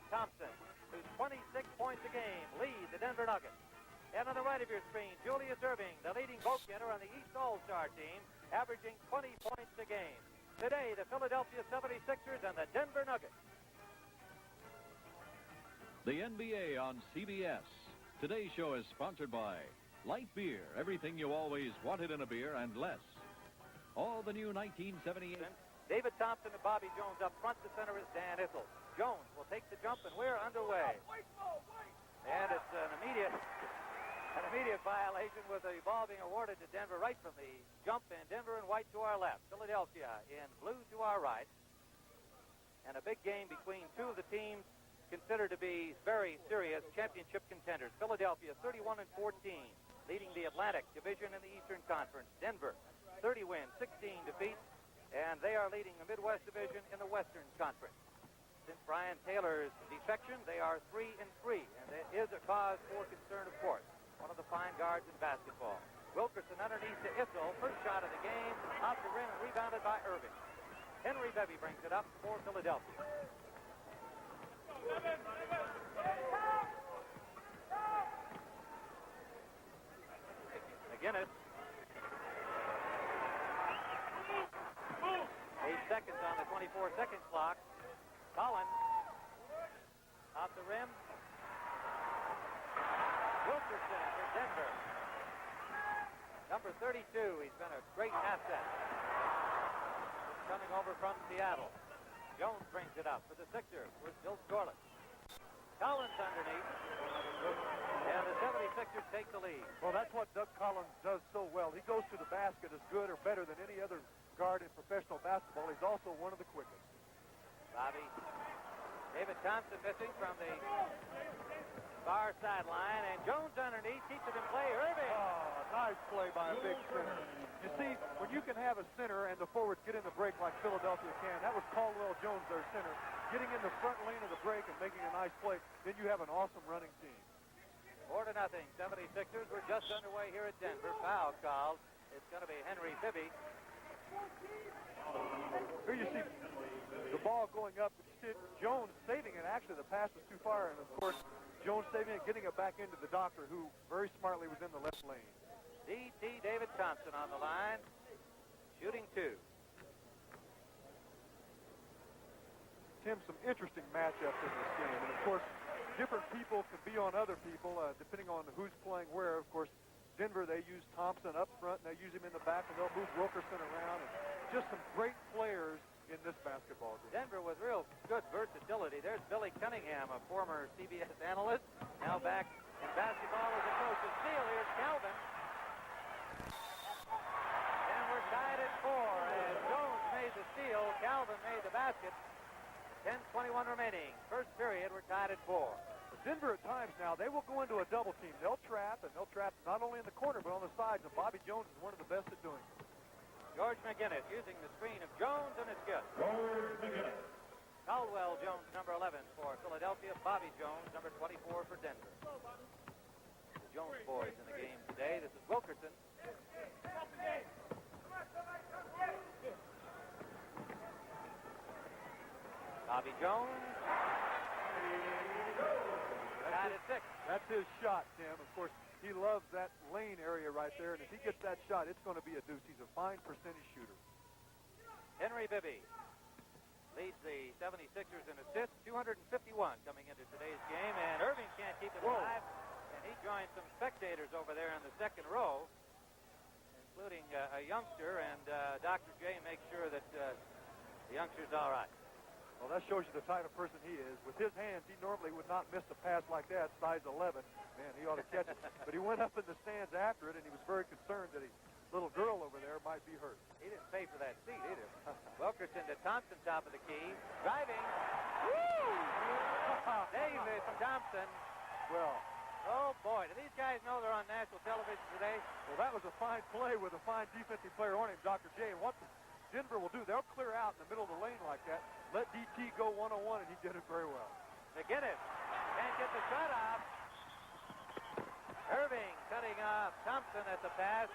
Thompson, who's 26 points a game, lead the Denver Nuggets. And on the right of your screen, Julius Erving, the leading goaltender on the East All-Star team, averaging 20 points a game. Today, the Philadelphia 76ers and the Denver Nuggets. The NBA on CBS. Today's show is sponsored by Light Beer, everything you always wanted in a beer and less. All the new 1978. David Thompson and Bobby Jones up front. The center is Dan Issel. Jones will take the jump, and we're underway. And it's an immediate violation with the ball being awarded to Denver right from the jump, and Denver in white to our left. Philadelphia in blue to our right. And a big game between two of the teams considered to be very serious championship contenders. Philadelphia 31-14, leading the Atlantic Division in the Eastern Conference. Denver 30 wins, 16 defeats, and they are leading the Midwest Division in the Western Conference. Since Brian Taylor's defection, they are 3-3, and it is a cause for concern, of course. One of the fine guards in basketball. Wilkerson underneath to Issel. First shot of the game, off the rim and rebounded by Erving. Henry Bevy brings it up for Philadelphia. McGinnis. 8 seconds on the 24-second clock. Collins. Off the rim. Wilkerson for Denver. Number 32. He's been a great asset. Coming over from Seattle. Jones brings it up for the Sixers with Bill Scorlett. Collins underneath. And the 76ers take the lead. Well, that's what Doug Collins does so well. He goes to the basket as good or better than any other guard in professional basketball. He's also one of the quickest. Bobby. David Thompson missing from the far sideline. And Jones underneath. Keeps it in play. Erving. Oh, nice play by a big center. You see, when you can have a center and the forwards get in the break like Philadelphia can, that was Caldwell Jones, their center, getting in the front lane of the break and making a nice play, then you have an awesome running team. 4-0. 76ers. We're just underway here at Denver. Foul called. It's going to be Henry Bibby. Here you see the ball going up. Jones saving it. Actually, the pass was too far, and of course, Jones saving it, getting it back into the doctor, who very smartly was in the left lane. D.T. David Thompson on the line, shooting 2. Tim, some interesting matchups in this game, and of course, different people can be on other people depending on who's playing where. Of course, Denver, they use Thompson up front, and they use him in the back, and they'll move Wilkerson around. And just some great players in this basketball game. Denver with real good versatility. There's Billy Cunningham, a former CBS analyst, now back in basketball as a coach. A steal. Here's Calvin. And we're tied at 4 as Jones made the steal. Calvin made the basket. 10:21 remaining. First period, we're tied at 4. Denver at times now, they will go into a double team. They'll trap, and they'll trap not only in the corner but on the sides, and Bobby Jones is one of the best at doing it. George McGinnis using the screen of Jones, and it's good. George McGinnis. Caldwell Jones, number 11 for Philadelphia. Bobby Jones, number 24 for Denver. The Jones boys in the game today. This is Wilkerson. Bobby Jones. Tied at 6. That's his shot, Tim. Of course, he loves that lane area right there, and if he gets that shot, it's going to be a deuce. He's a fine percentage shooter. Henry Bibby leads the 76ers in assists, 251 coming into today's game, and Erving can't keep it alive, and he joins some spectators over there in the second row, including a youngster, and Dr. J makes sure that the youngster's all right. Well, that shows you the type of person he is. With his hands, he normally would not miss a pass like that, size 11. Man, he ought to catch it. But he went up in the stands after it, and he was very concerned that a little girl over there might be hurt. He didn't pay for that seat either. Wilkerson to Thompson, top of the key. Driving. Woo! David Thompson. Well, oh, boy. Do these guys know they're on national television today? Well, that was a fine play with a fine defensive player on him, Dr. J. And what Denver will do, they'll clear out in the middle of the lane like that, let DT go one-on-one, and he did it very well. McGinnis can't get the shot off. Erving cutting off Thompson at the pass,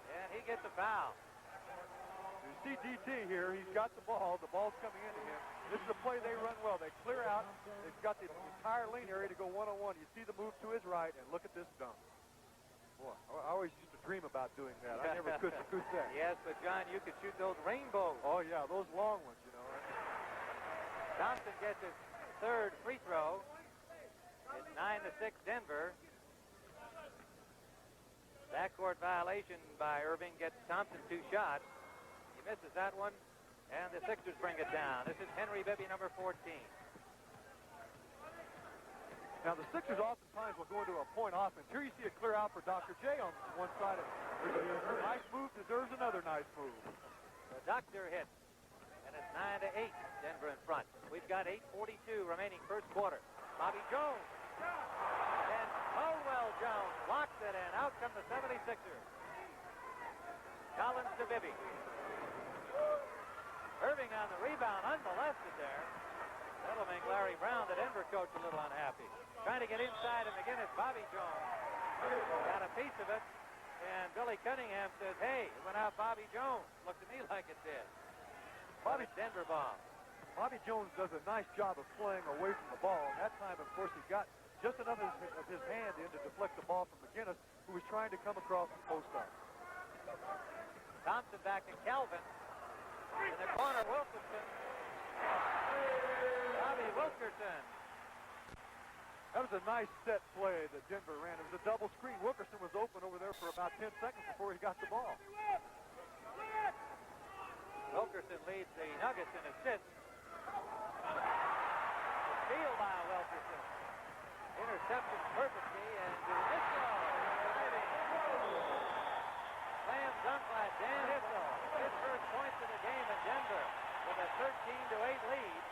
and he gets a foul. You see DT here. He's got the ball. The ball's coming into him. This is a play they run well. They clear out. They've got the entire lane area to go one-on-one. You see the move to his right, and look at this dunk. Boy, I always used to dream about doing that. I never could do that. Yes, but, John, you could shoot those rainbows. Oh, yeah, those long ones, you know. Thompson gets his third free throw. It's 9-6 Denver. Backcourt violation by Irving gets Thompson 2 shots. He misses that one, and the Sixers bring it down. This is Henry Bibby, number 14. Now, the Sixers oftentimes will go into a point offense. Here you see a clear out for Dr. J on one side. A nice move deserves another nice move. The Doctor hits, and it's 9-8, Denver in front. We've got 8:42 remaining first quarter. Bobby Jones, and Caldwell Jones blocks it, and out come the 76ers. Collins to Bibby. Irving on the rebound, unmolested there. That'll make Larry Brown, the Denver coach, a little unhappy. Trying to get inside him again is Bobby Jones. Got a piece of it, and Billy Cunningham says, hey, it went out Bobby Jones. Looked to me like it did. Bobby Denver ball. Bobby Jones does a nice job of playing away from the ball. That time, of course, he got just enough of his hand in to deflect the ball from McGinnis, who was trying to come across the post up. Thompson back to Calvin. In the corner, Wilkerson. Bobby Wilkerson. That was a nice set play that Denver ran. It was a double screen. Wilkerson was open over there for about 10 seconds before he got the ball. Wilkerson leads the Nuggets in assists. Steal by Wilkerson. Interception perfectly, and Hissel driving. Slam dunk by Dan Hissel. His first points of the game in Denver with a 13-8 lead.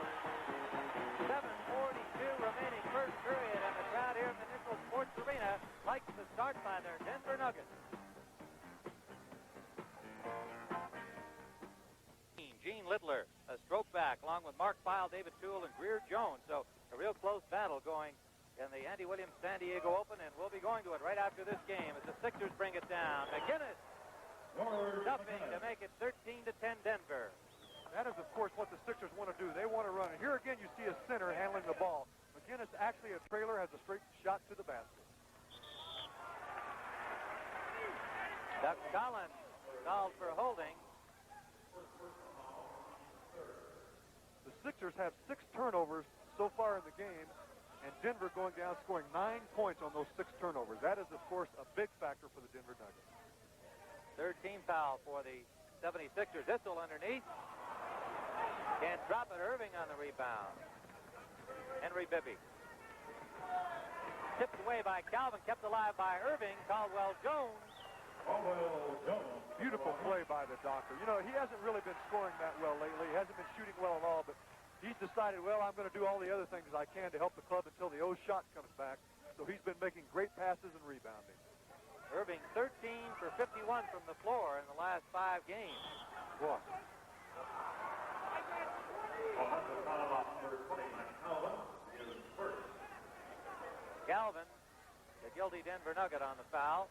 7:42 remaining first period, and the crowd here at the Nichols Sports Arena likes the start by their Denver Nuggets. Gene Littler, a stroke back, along with Mark Pyle, David Toole, and Greer Jones. So a real close battle going in the Andy Williams San Diego Open, and we'll be going to it right after this game as the Sixers bring it down. McGinnis stuffing to make it 13-10 Denver. That is, of course, what the Sixers want to do. They want to run it. Here again, you see a center handling the ball. McGinnis, actually a trailer, has a straight shot to the basket. Doug Collins called for holding. The Sixers have 6 turnovers so far in the game, and Denver going down scoring 9 points on those 6 turnovers. That is, of course, a big factor for the Denver Nuggets. Third team foul for the 76ers. Hissel underneath. Can't drop it. Irving on the rebound. Henry Bibby. Tipped away by Calvin, kept alive by Irving. Caldwell Jones. Beautiful play by the Doctor. You know, he hasn't really been scoring that well lately. He hasn't been shooting well at all, but he's decided, well, I'm going to do all the other things I can to help the club until the O shot comes back. So he's been making great passes and rebounding. Irving 13 for 51 from the floor in the last 5 games. Boy. Calvin, the guilty Denver Nugget on the foul.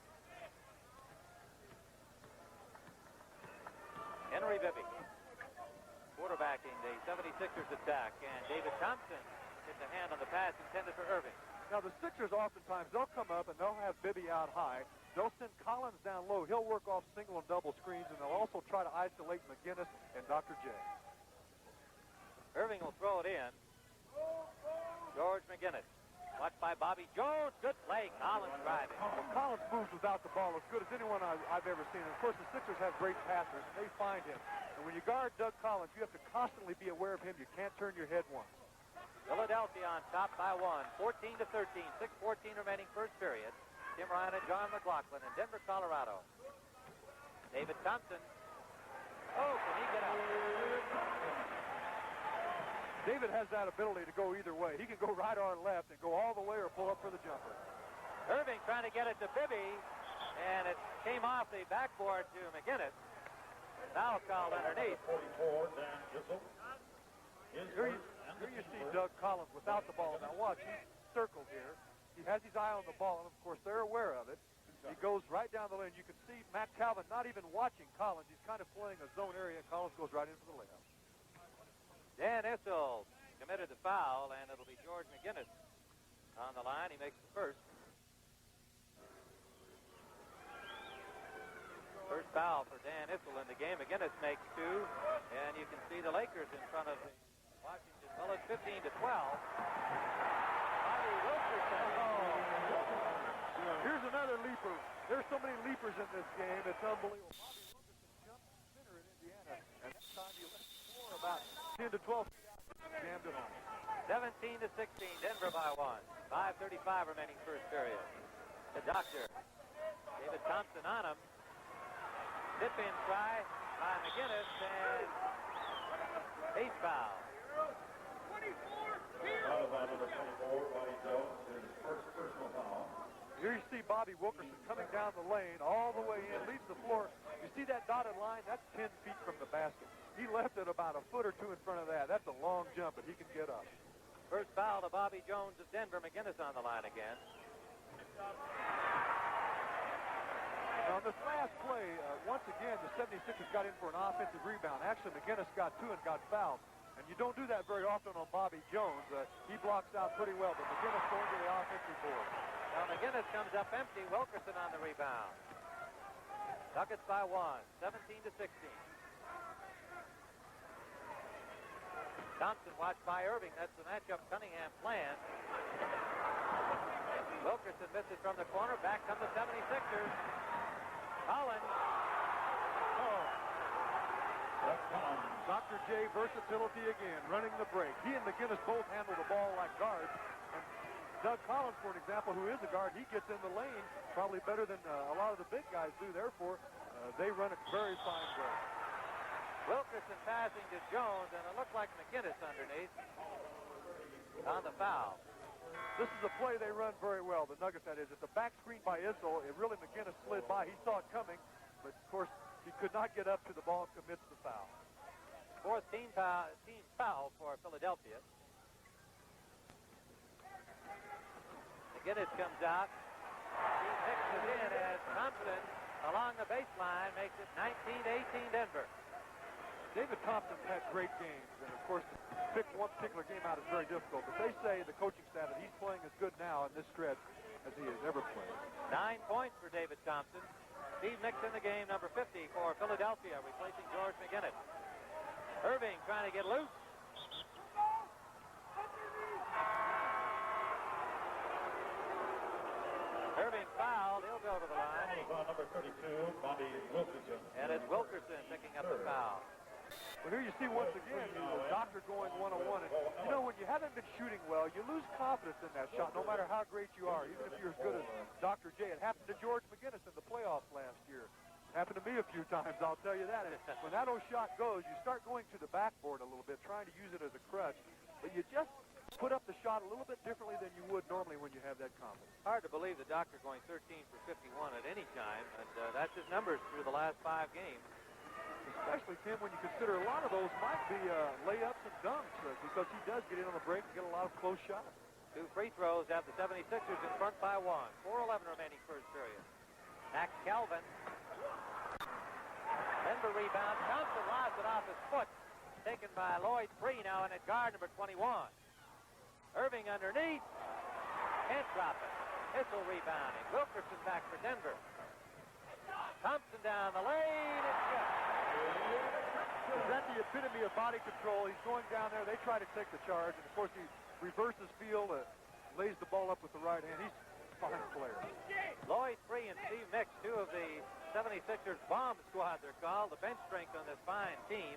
Henry Bibby quarterbacking the 76ers attack, and David Thompson gets a hand on the pass intended for Irving. Now, the Sixers oftentimes, they'll come up and they'll have Bibby out high. They'll send Collins down low. He'll work off single and double screens, and they'll also try to isolate McGinnis and Dr. J. Irving will throw it in. George McGinnis. Watched by Bobby Jones. Good play. Collins driving. Well, Collins moves without the ball as good as anyone I've ever seen. And of course, the Sixers have great passers, and they find him. And when you guard Doug Collins, you have to constantly be aware of him. You can't turn your head once. Philadelphia on top by 1. 14-13. 6:14 remaining first period. Tim Ryan and John McLaughlin in Denver, Colorado. David Thompson. Oh, can he get out? David has that ability to go either way. He can go right or left and go all the way or pull up for the jumper. Irving trying to get it to Bibby, and it came off the backboard to McGinnis. Foul called underneath. Here you see Doug Collins without the ball. Now watch, he's circled here. He has his eye on the ball, and of course they're aware of it. He goes right down the lane. You can see Matt Calvin not even watching Collins. He's kind of playing a zone area, and Collins goes right in for the layup. Dan Issel committed the foul, and it'll be George McGinnis on the line. He makes the first. First foul for Dan Issel in the game. McGinnis makes two, and you can see the Lakers in front of the Washington Bullets, 15-12. Bobby Wilkerson. Here's another leaper. There's so many leapers in this game. It's unbelievable. Bobby Wilkerson jumped center in Indiana, and this time he left the floor about 10 to 12 feet out. Jammed it home. 17-16, Denver by one. 5:35 remaining first period. The doctor, David Thompson on him. Tip-in try by McGinnis, and ace foul. Here you see Bobby Wilkerson coming down the lane all the way in, leaves the floor. You see that dotted line? That's 10 feet from the basket. He left it about a foot or two in front of that. That's a long jump, but he can get up. First foul to Bobby Jones of Denver. McGinnis on the line again. Now, on this last play, once again, the 76ers got in for an offensive rebound. Actually, McGinnis got two and got fouled. And you don't do that very often on Bobby Jones. He blocks out pretty well, but McGinnis going to the offensive board. Now McGinnis comes up empty. Wilkerson on the rebound. Nuggets by one, 17-16. Thompson watched by Irving. That's the matchup Cunningham planned. Wilkerson misses from the corner. Back come the 76ers. Collins. Dr. J versatility again, running the break. He and McGinnis both handle the ball like guards. And Doug Collins, for an example, who is a guard, he gets in the lane probably better than a lot of the big guys do. Therefore, they run a very fine break. Wilkerson passing to Jones, and it looked like McGinnis underneath on the foul. This is a play they run very well, the Nuggets, that is. It's a back screen by Issel. It really, McGinnis slid by. He saw it coming, but, of course, he could not get up to the ball and commits the foul. Fourth team foul for Philadelphia. McGinnis comes out. He mixes in as Thompson along the baseline makes it 19-18 Denver. David Thompson had great games, and of course, to pick one particular game out is very difficult. But they say, the coaching staff, that he's playing as good now in this stretch as he has ever played. 9 points for David Thompson. Steve Mix in the game, number 50 for Philadelphia, replacing George McGinnis. Irving trying to get loose. Irving fouled. He'll go to the line. Number 32, Bobby Wilkerson. And it's Wilkerson picking up the foul. Well, here you see once again the doctor going one-on-one. And, you know, when you haven't been shooting well, you lose confidence in that shot, no matter how great you are, even if you're as good as Dr. J. It happened to George McGinnis in the playoffs last year. It happened to me a few times, I'll tell you that. And when that old shot goes, you start going to the backboard a little bit, trying to use it as a crutch. But you just put up the shot a little bit differently than you would normally when you have that confidence. Hard to believe the doctor going 13 for 51 at any time, and that's his numbers through the last 5 games. Especially, Tim, when you consider a lot of those might be layups and dunks because he does get in on the break and get a lot of close shots. 2 free throws have the 76ers in front by 1. 4:11 remaining first period. Max Calvin. Denver rebound. Thompson lost it off his foot. Taken by Lloyd Free now in at guard number 21. Irving underneath. Can't drop it. Issel rebounding. Wilkerson back for Denver. Thompson down the lane. It's good. Is that the epitome of body control? He's going down there. They try to take the charge. And, of course, he reverses field, lays the ball up with the right hand. He's a fine player. Lloyd Free and Steve Mix, 2 of the 76ers bomb squad, they're called. The bench strength on this fine team.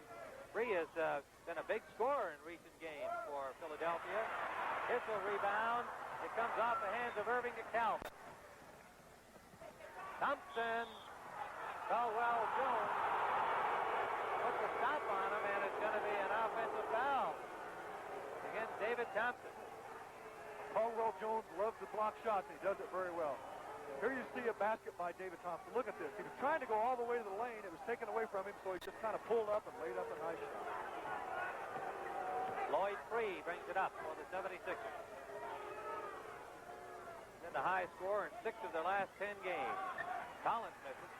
Free has been a big scorer in recent games for Philadelphia. Issel rebound. It comes off the hands of Irving to Calvin. Thompson. Caldwell Jones puts a stop on him, and it's going to be an offensive foul against David Thompson. Caldwell Jones loves to block shots, and he does it very well. Here you see a basket by David Thompson. Look at this. He was trying to go all the way to the lane. It was taken away from him, so he just kind of pulled up and laid up a nice shot. Lloyd Free brings it up for the 76ers. been the high scorer in 6 of their last 10 games. Collins misses.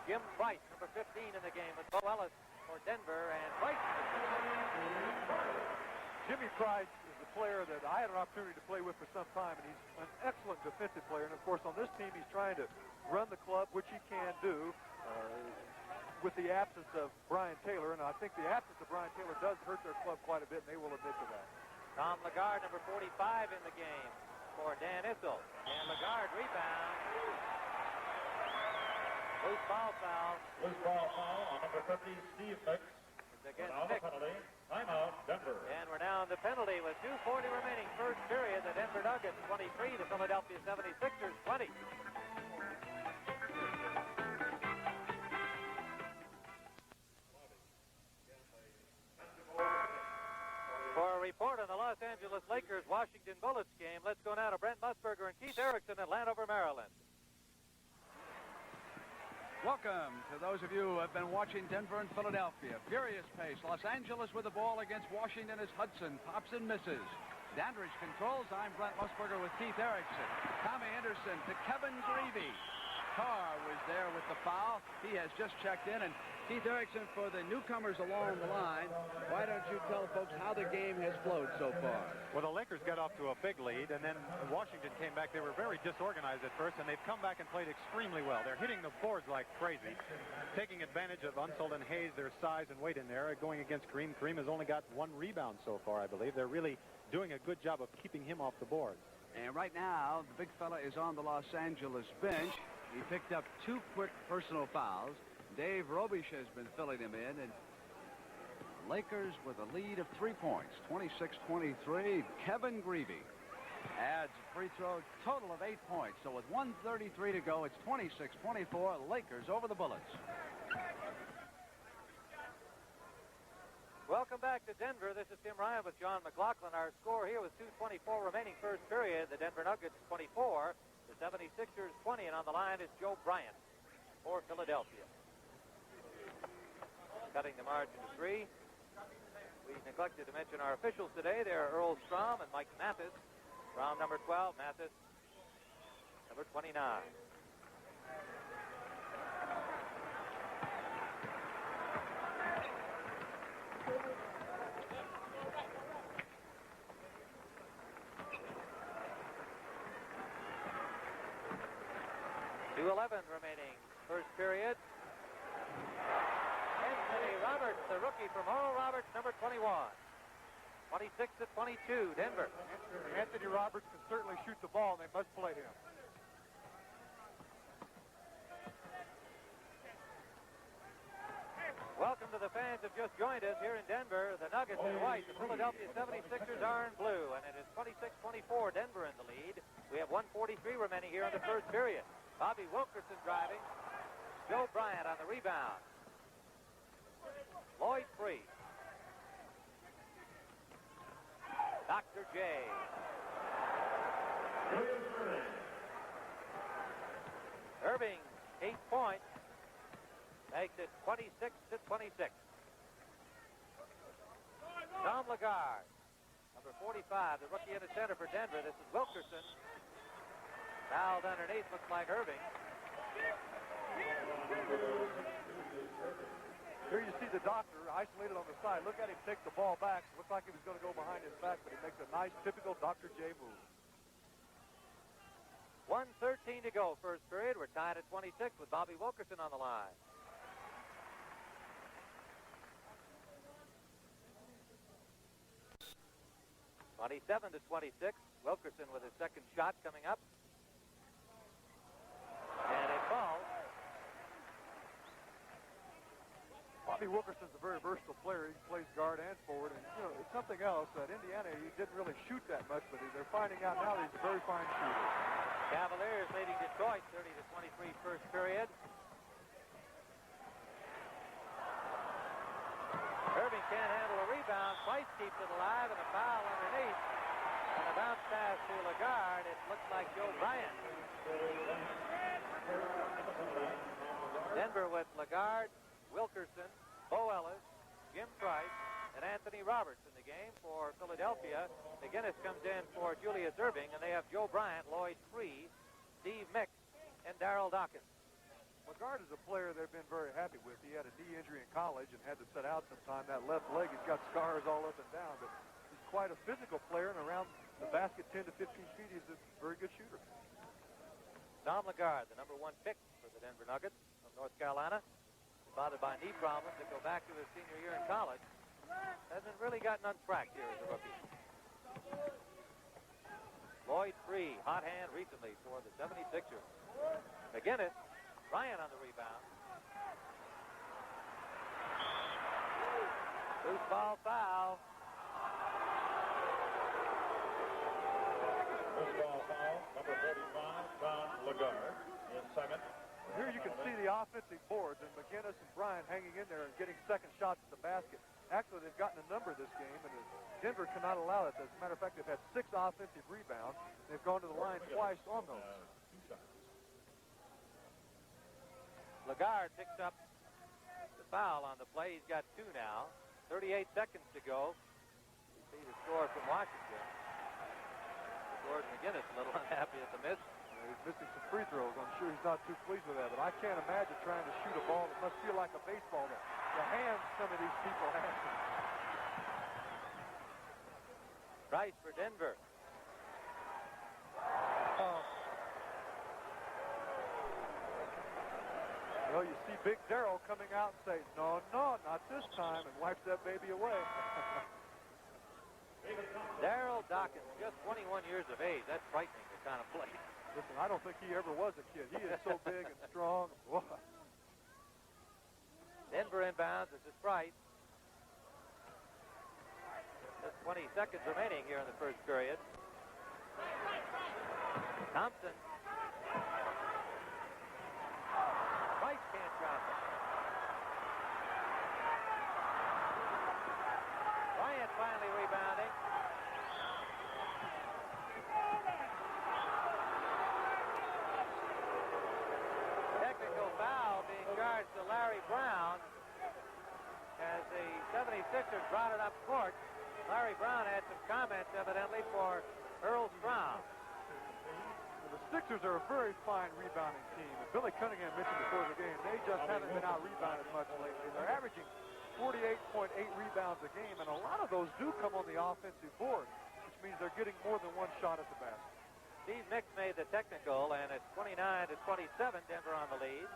Jim Price, number 15 in the game, with Bo Ellis for Denver, and Price misses. Jimmy Price is a player that I had an opportunity to play with for some time, and he's an excellent defensive player. And, of course, on this team, he's trying to run the club, which he can do with the absence of Brian Taylor. And I think the absence of Brian Taylor does hurt their club quite a bit, and they will admit to that. Tom Lagarde, number 45 in the game for Dan Issel. And Lagarde rebounds. Loose ball foul. Loose ball foul on number 50, Steve Mix. It's against Now the Mix. penalty. Timeout, Denver. And we're now in the penalty with 2:40 remaining. First period, the Denver Nuggets 23, the Philadelphia 76ers 20. For a report on the Los Angeles Lakers Washington Bullets game, let's go now to Brent Musburger and Keith Erickson at Landover, Maryland. Welcome to those of you who have been watching Denver and Philadelphia. Furious pace. Los Angeles with the ball against Washington as Hudson pops and misses. Dandridge controls. I'm Brent Musburger with Keith Erickson. Tommy Anderson to Kevin Greavy. Carr was there with the foul. He has just checked in. And Keith Erickson, for the newcomers along the line, why don't you tell folks how the game has flowed so far? Well, the Lakers got off to a big lead, and then Washington came back. They were very disorganized at first, and they've come back and played extremely well. They're hitting the boards like crazy, taking advantage of Unseld and Hayes, their size and weight in there, going against Kareem. Kareem has only got 1 rebound so far, I believe. They're really doing a good job of keeping him off the board. And right now, the big fella is on the Los Angeles bench. He picked up 2 quick personal fouls. Dave Robisch has been filling him in, and Lakers with a lead of 3 points, 26-23. Kevin Greavy adds a free throw, total of 8 points. So with 1:33 to go, it's 26-24, Lakers over the Bullets. Welcome back to Denver. This is Tim Ryan with John McLaughlin. Our score here was 2:24 remaining first period. The Denver Nuggets 24, the 76ers 20, and on the line is Joe Bryant for Philadelphia. Cutting the margin to 3. We neglected to mention our officials today. They're Earl Strom and Mike Mathis. Strom number 12, Mathis number 29. .2:11 remaining first period. Anthony Roberts, the rookie from Oral Roberts, number 21. 26-22, Denver. Anthony Roberts can certainly shoot the ball, and they must play him. Welcome to the fans who just joined us here in Denver. The Nuggets in white, the Philadelphia 76ers are in blue, and it is 26-24, Denver in the lead. We have 1:43 remaining here in the first period. Bobby Wilkerson driving. Joe Bryant on the rebound. Lloyd free. Dr. J. Irving, 8 points. Makes it 26-26. Tom Lagarde, number 45, the rookie in the center for Denver. This is Wilkerson. Fouled underneath, looks like Irving. Here you see the doctor isolated on the side. Look at him take the ball back. Looks like he was going to go behind his back, but he makes a nice, typical Dr. J move. 1:13 to go, first period. We're tied at 26 with Bobby Wilkerson on the line. (27-26). Wilkerson with his second shot coming up. And it falls. Bobby Wilkerson's a very versatile player. He plays guard and forward. And, you know, it's something else. At Indiana, he didn't really shoot that much, but they're finding out now that he's a very fine shooter. Cavaliers leading Detroit 30-23 first period. Irving can't handle a rebound. Price keeps it alive, and a foul underneath. And a bounce pass to Lagarde. It looks like Joe Bryant. Denver with Lagarde, Wilkerson, Bo Ellis, Jim Price, and Anthony Roberts in the game for Philadelphia. McGinnis comes in for Julius Irving, and they have Joe Bryant, Lloyd Free, Steve Mix, and Darrell Dawkins. Lagarde is a player they've been very happy with. He had a knee injury in college and had to sit out sometime. That left leg, he's got scars all up and down, but he's quite a physical player, and around the basket 10 to 15 feet, he's a very good shooter. Tom Lagarde, the number 1 pick for the Denver Nuggets from North Carolina, bothered by knee problems that go back to his senior year in college. Hasn't really gotten untracked here as a rookie. Lloyd Free, hot hand recently for the 76ers. McGinnis, Bryant on the rebound. Loose ball foul. Loose ball foul, number 45, Tom Lagarde, his second. Here you can see the offensive boards, and McGinnis and Bryant hanging in there and getting second shots at the basket. Actually, they've gotten a number this game, and Denver cannot allow it. As a matter of fact, they've had 6 offensive rebounds. They've gone to the line twice on those. Lagarde picks up the foul on the play. He's got 2 now. 38 seconds to go. You see the score from Washington. George McGinnis a little unhappy at the miss. He's missing some free throws. I'm sure he's not too pleased with that, but I can't imagine trying to shoot a ball that must feel like a baseball. The hands some of these people have. Price for Denver. Well, you see Big Darrell coming out and say, no, no, not this time, and wipes that baby away. Darrell Dawkins, just 21 years of age. That's frightening, the kind of play. Listen, I don't think he ever was a kid. He is so big and strong. Whoa. Denver inbounds. This is Price. Just 20 seconds remaining here in the first period. Thompson. Price can't drop it. Bryant finally rebounding. Technical foul being charged to Larry Brown as the 76ers brought it up court. Larry Brown had some comments evidently for Earl Strom. The Sixers are a very fine rebounding team. And Billy Cunningham mentioned before the game, they just haven't been out-rebounded much lately. They're averaging 48.8 rebounds a game, and a lot of those do come on the offensive board, which means they're getting more than 1 shot at the basket. Steve Mix made the technical, and it's 29-27, Denver on the lead.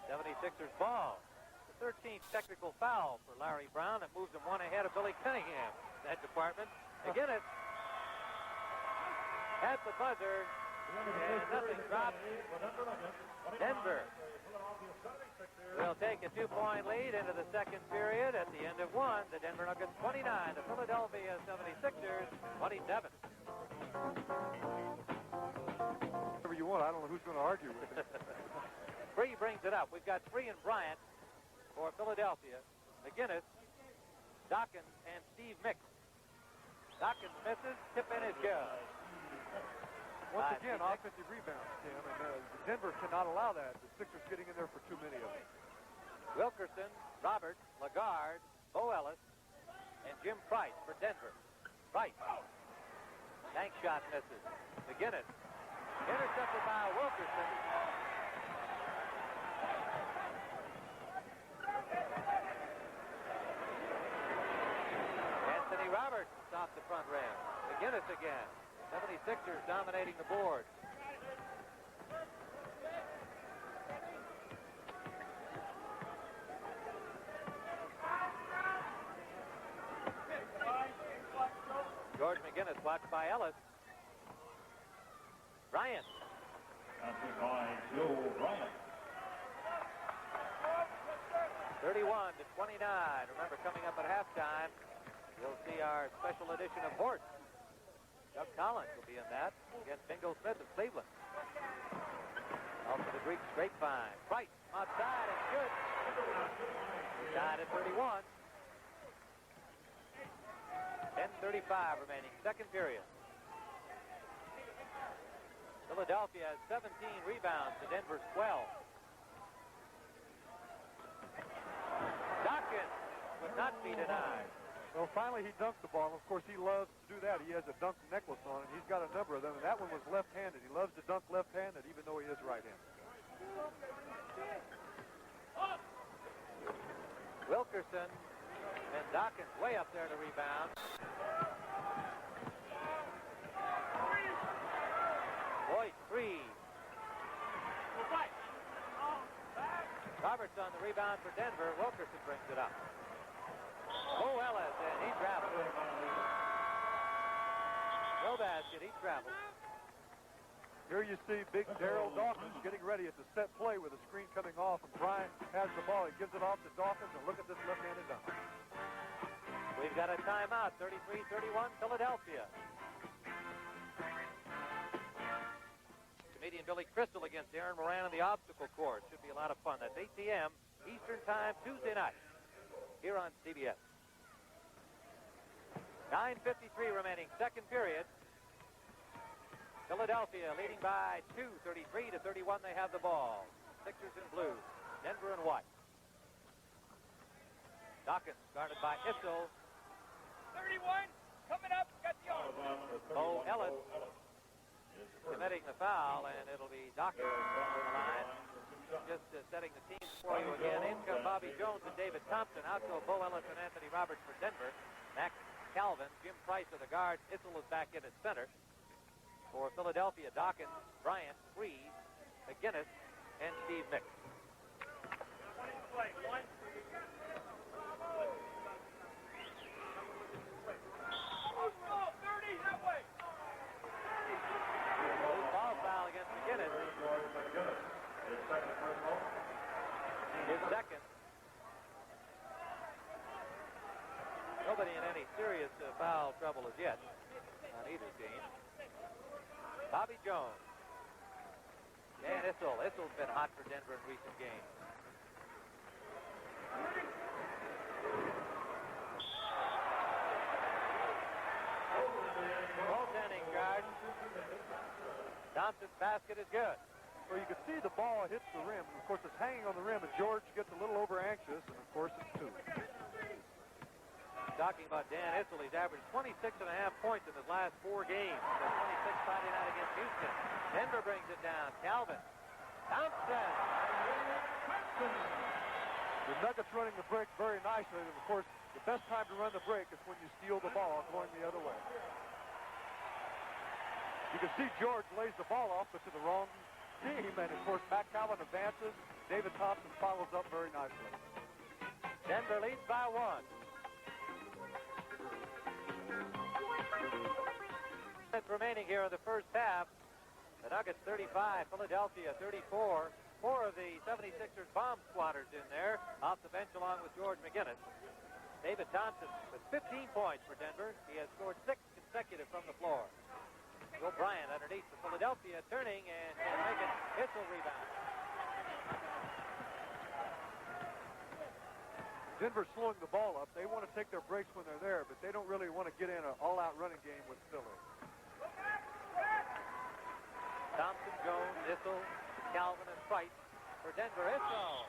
76ers ball. The 13th technical foul for Larry Brown. That moves him 1 ahead of Billy Cunningham in that department. McGinnis at the buzzer, and nothing drops. Denver will take a 2-point lead into the second period. At the end of 1, the Denver Nuggets 29, the Philadelphia 76ers 27. Whatever you want, I don't know who's going to argue with it. Free brings it up. We've got Free and Bryant for Philadelphia. McGinnis, Dawkins, and Steve Mix. Dawkins misses. Tip in is good. Once again, offensive rebounds, Tim, and Denver cannot allow that. The Sixers getting in there for too many of them. Wilkerson, Roberts, Lagarde, Bo Ellis, and Jim Price for Denver. Price. Bank shot misses. McGinnis. Intercepted by Wilkerson. Anthony Roberts off the front rim. McGinnis again. 76ers dominating the board. George McGinnis watched by Ellis. Bryant. Counted by Joe Bryant. 31-29. Remember, coming up at halftime, you'll see our special edition of Horse. Doug Collins will be in that against Bingo Smith of Cleveland. Also the Greek Grapevine. Price outside and good. Tied at 31. 10:35 remaining, second period. Philadelphia has 17 rebounds to Denver's 12. Dawkins would not be denied. Well, finally he dunked the ball. Of course, he loves to do that. He has a dunk necklace on, and he's got a number of them. And that one was left-handed. He loves to dunk left-handed, even though he is right-handed. Wilkerson and Dawkins way up there to rebound. Boyd free. Roberts on the rebound for Denver. Wilkerson brings it up. Bo Ellis, and he travels. No basket, he travels. Here you see big Daryl Dawkins getting ready at the set play with a screen coming off, and Bryant has the ball. He gives it off to Dawkins, and look at this left-handed dunk. We've got a timeout, 33-31, Philadelphia. Comedian Billy Crystal against Aaron Moran in the obstacle course. Should be a lot of fun. That's 8 p.m. Eastern Time, Tuesday night, here on CBS. 9:53 remaining, second period. Philadelphia leading by 2, 33-31. They have the ball. Sixers in blue, Denver in white. Dawkins guarded by Issel. 31, coming up, got the arm. Bo Ellis committing the foul, and it'll be Dawkins on the line. Just setting the teams for you again. In come Bobby Jones and David Thompson. Out go Bo Ellis and Anthony Roberts for Denver. Max Calvin, Jim Price are the guards. Issel is back in at center. For Philadelphia, Dawkins, Bryant, Freeze, McGinnis, and Steve Nick. Ball foul against McGinnis. His second. Nobody in any serious foul trouble as yet on either team. Bobby Jones. And Issel. Issel's been hot for Denver in recent games. Goaltending guard. Thompson's basket is good. Well, you can see the ball hits the rim. Of course, it's hanging on the rim, and George gets a little over-anxious, and of course, it's two. Talking about Dan Issel, he's averaged 26.5 points in his last 4 games. 26 Friday night against Houston. Denver brings it down. Calvin. Thompson. The Nuggets running the break very nicely. And of course, the best time to run the break is when you steal the ball going the other way. You can see George lays the ball off, but to the wrong team. And of course, Matt Calvin advances. David Thompson follows up very nicely. Denver leads by 1. Minutes remaining here in the first half. The Nuggets 35, Philadelphia 34. 4 of the 76ers bomb squatters in there, off the bench along with George McGinnis. David Thompson with 15 points for Denver. He has scored 6 consecutive from the floor. Will Bryant underneath for Philadelphia, turning and can't make it. Issel rebound. Denver's slowing the ball up. They want to take their breaks when they're there, but they don't really want to get in an all-out running game with Philly. Thompson, Jones, Issel, Calvin, and Price for Denver. Issel.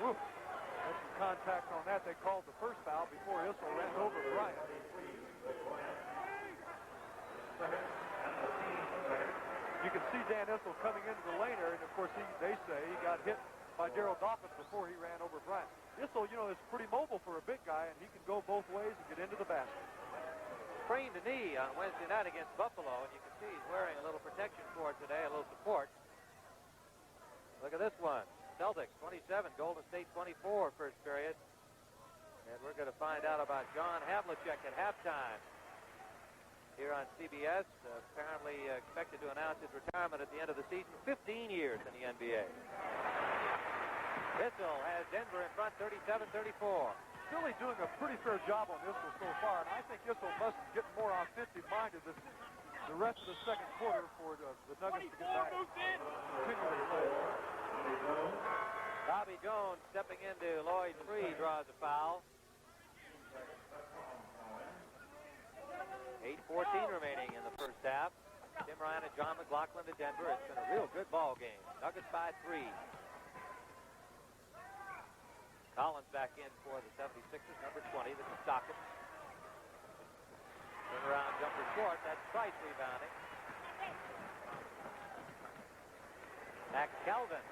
Whoop. That's some contact on that. They called the first foul before Issel ran over Bryant. You can see Dan Issel coming into the lane area, and of course they say he got hit by Daryl Dawkins before he ran over Bryant. Issel, you know, is pretty mobile for a big guy, and he can go both ways and get into the basket. Sprained a knee on Wednesday night against Buffalo, and you can see he's wearing a little protection for it today, a little support. Look at this one. Celtics 27, Golden State 24 first period. And we're going to find out about John Havlicek at halftime here on CBS. Apparently expected to announce his retirement at the end of the season. 15 years in the NBA. Issel has Denver in front 37-34. Philly doing a pretty fair job on Issel so far, and I think Issel must get more offensive-minded the rest of the second quarter for the Nuggets to get back. Bobby Jones stepping into Lloyd Free draws a foul. 8:14 remaining in the first half. Tim Ryan and John McLaughlin to Denver. It's been a real good ball game. Nuggets by 3. Collins back in for the 76ers, number 20. This is Stockton. Turn around jumper short. That's Price rebounding. Back Calvin.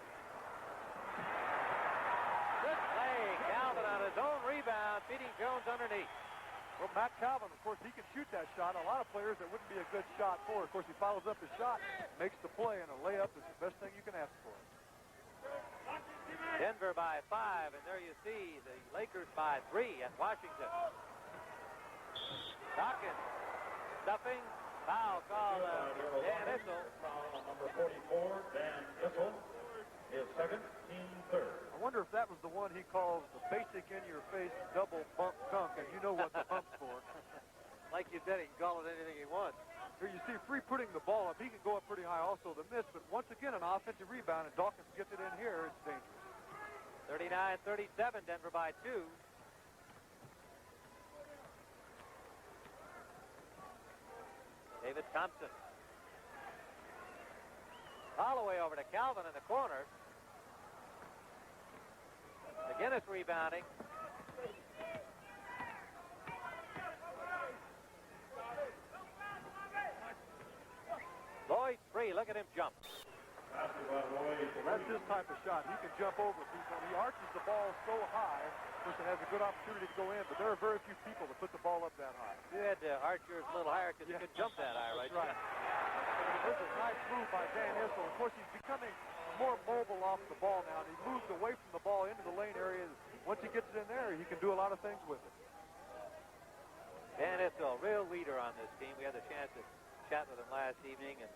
Good play. Calvin on his own rebound, beating Jones underneath. Well, Matt Calvin, of course, he can shoot that shot. A lot of players that wouldn't be a good shot for. Of course, he follows up the shot, makes the play, and a layup is the best thing you can ask for. Denver by 5, and there you see the Lakers by 3 at Washington. Dawkins stuffing. Foul call Dan Issel. Foul on number 44, Dan Issel. His second, team third. I wonder if that was the one he calls the basic in-your-face double bump dunk, and you know what the bump's for. Like you said, he can call it anything he wants. Here you see Free putting the ball up. He can go up pretty high also the miss, but once again an offensive rebound, and Dawkins gets it in here. It's dangerous. 39-37, Denver by 2. David Thompson. All the way over to Calvin in the corner. McGinnis rebounding. Lloyd free. Look at him jump. That's his type of shot. He can jump over people. He arches the ball so high. Person has a good opportunity to go in, but there are very few people that put the ball up that high. You had to arch yours a little higher because you could jump that high, right? That's right. There's a nice move by Dan Issel. Of course, he's becoming more mobile off the ball now, and he moves away from the ball into the lane area. Once he gets it in there, he can do a lot of things with it. Dan Issel, real leader on this team. We had the chance to chat with him last evening, and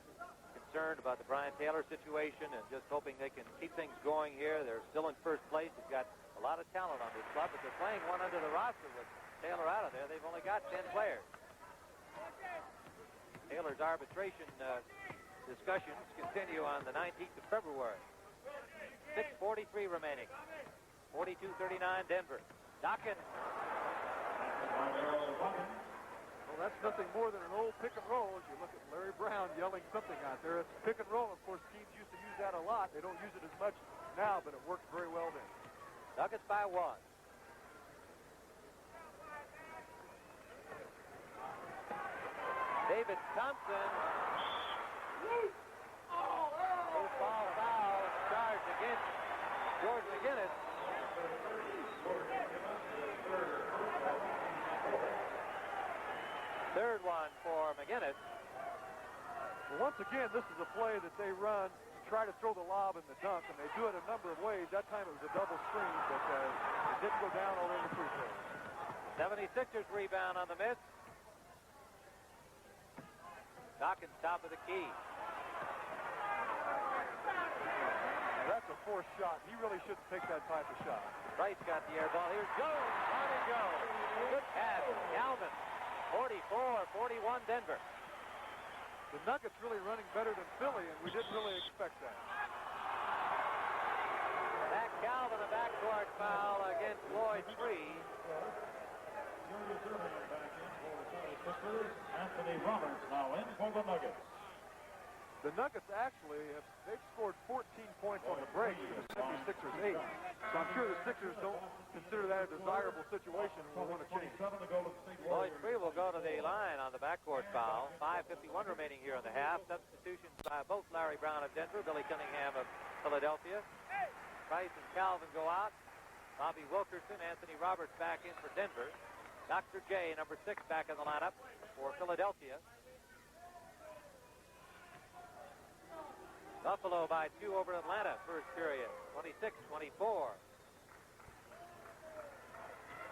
concerned about the Brian Taylor situation and just hoping they can keep things going here. They're still in first place. They've got a lot of talent on this club, but they're playing one under the roster with Taylor out of there. They've only got 10 players. Taylor's arbitration discussions continue on the 19th of February. 6:43 remaining. 42-39 Denver. Dawkins. Well, that's nothing more than an old pick and roll. As you look at Larry Brown yelling something out there, it's pick and roll. Of course, teams used to use that a lot. They don't use it as much now, but it works very well then. Nuggets by 1. David Thompson. Foul, charged against George McGinnis. Third one for McGinnis. Well, once again, this is a play that they run to try to throw the lob in the dunk, and they do it a number of ways. That time it was a double screen, but it didn't go down all over the free throw. 76ers rebound on the miss. Dawkins top of the key. That's a forced shot. He really shouldn't take that type of shot. Price got the air ball. Here's Jones. Johnny Jones. Good pass from Calvin. 44-41 Denver. The Nuggets really running better than Philly, and we didn't really expect that. Back Calvin, a backcourt foul against Lloyd Free. Anthony Roberts now in for the Nuggets. The Nuggets actually they've scored 14 points on the break, and the 76ers 8. So I'm sure the Sixers don't consider that a desirable situation and will want to change. Lloyd Free will go to the line on the backcourt foul. 5:51 remaining here in the half. Substitutions by both Larry Brown of Denver, Billy Cunningham of Philadelphia. Price and Calvin go out. Bobby Wilkerson, Anthony Roberts back in for Denver. Dr. J, number 6, back in the lineup for Philadelphia. Buffalo by 2 over Atlanta, first period, 26-24.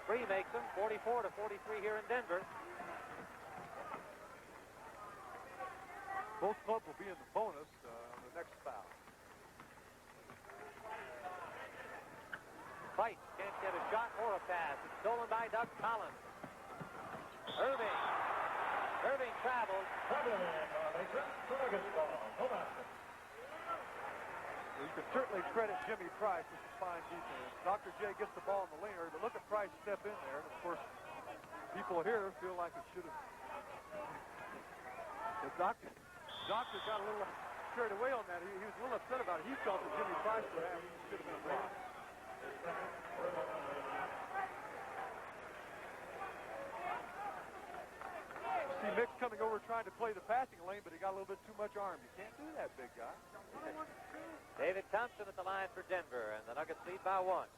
Free makes them 44-43 here in Denver. Both clubs will be in the bonus on the next foul. Price can't get a shot or a pass. It's stolen by Doug Collins. Irving travels. You can certainly credit Jimmy Price. This is fine defense. Dr. J gets the ball in the lane area, but look at Price step in there. And of course, people here feel like it should have. The doctor got a little carried away on that. He was a little upset about it. He felt that Jimmy Price should have been blocked. were trying to play the passing lane, but he got a little bit too much arm. You can't do that, big guy. David Thompson at the line for Denver, and the Nuggets lead by 1.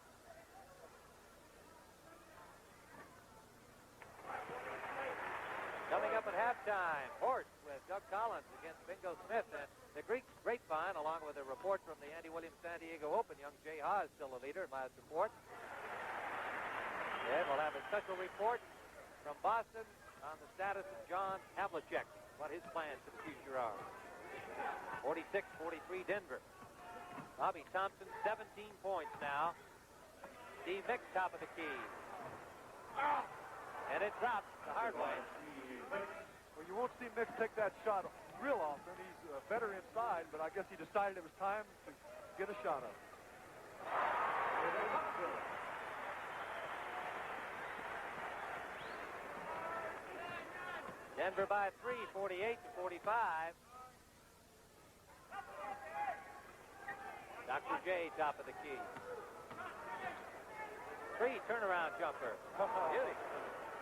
Coming up at halftime, Horst with Doug Collins against Bingo Smith, and the Greek grapevine, along with a report from the Andy Williams San Diego Open. Young Jay Ha is still the leader in last report. And we'll have a special report from Boston on the status of John Havlicek, what his plans for the future are. 46-43 Denver. Bobby Thompson, 17 points now. Steve Mix, top of the key. And it drops the hard way. Well, you won't see Mix take that shot real often. He's better inside, but I guess he decided it was time to get a shot up. Denver by 3, 48-45. Dr. J, top of the key. Free turnaround jumper. Beauty.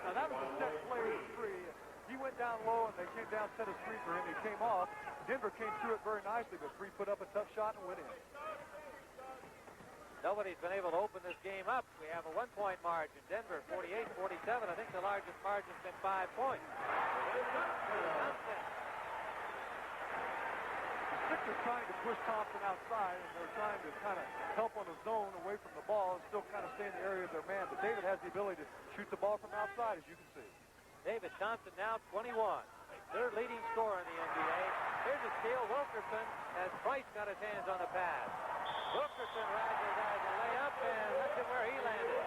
Now, that was a set play with Free. He went down low, and they came down, set a screen for him. He came off. Denver came through it very nicely, but Free put up a tough shot and went in. Nobody's been able to open this game up. We have a 1-point margin. Denver 48-47. I think the largest margin's been 5 points. The Sixers trying to push Thompson outside, and they're trying to kind of help on the zone away from the ball and still kind of stay in the area of their man. But David has the ability to shoot the ball from outside, as you can see. David Thompson now 21. Third leading scorer in the NBA. Here's a steal. Wilkerson, as Price got his hands on the pass. Wilkerson rises as a layup, and that's it where he landed.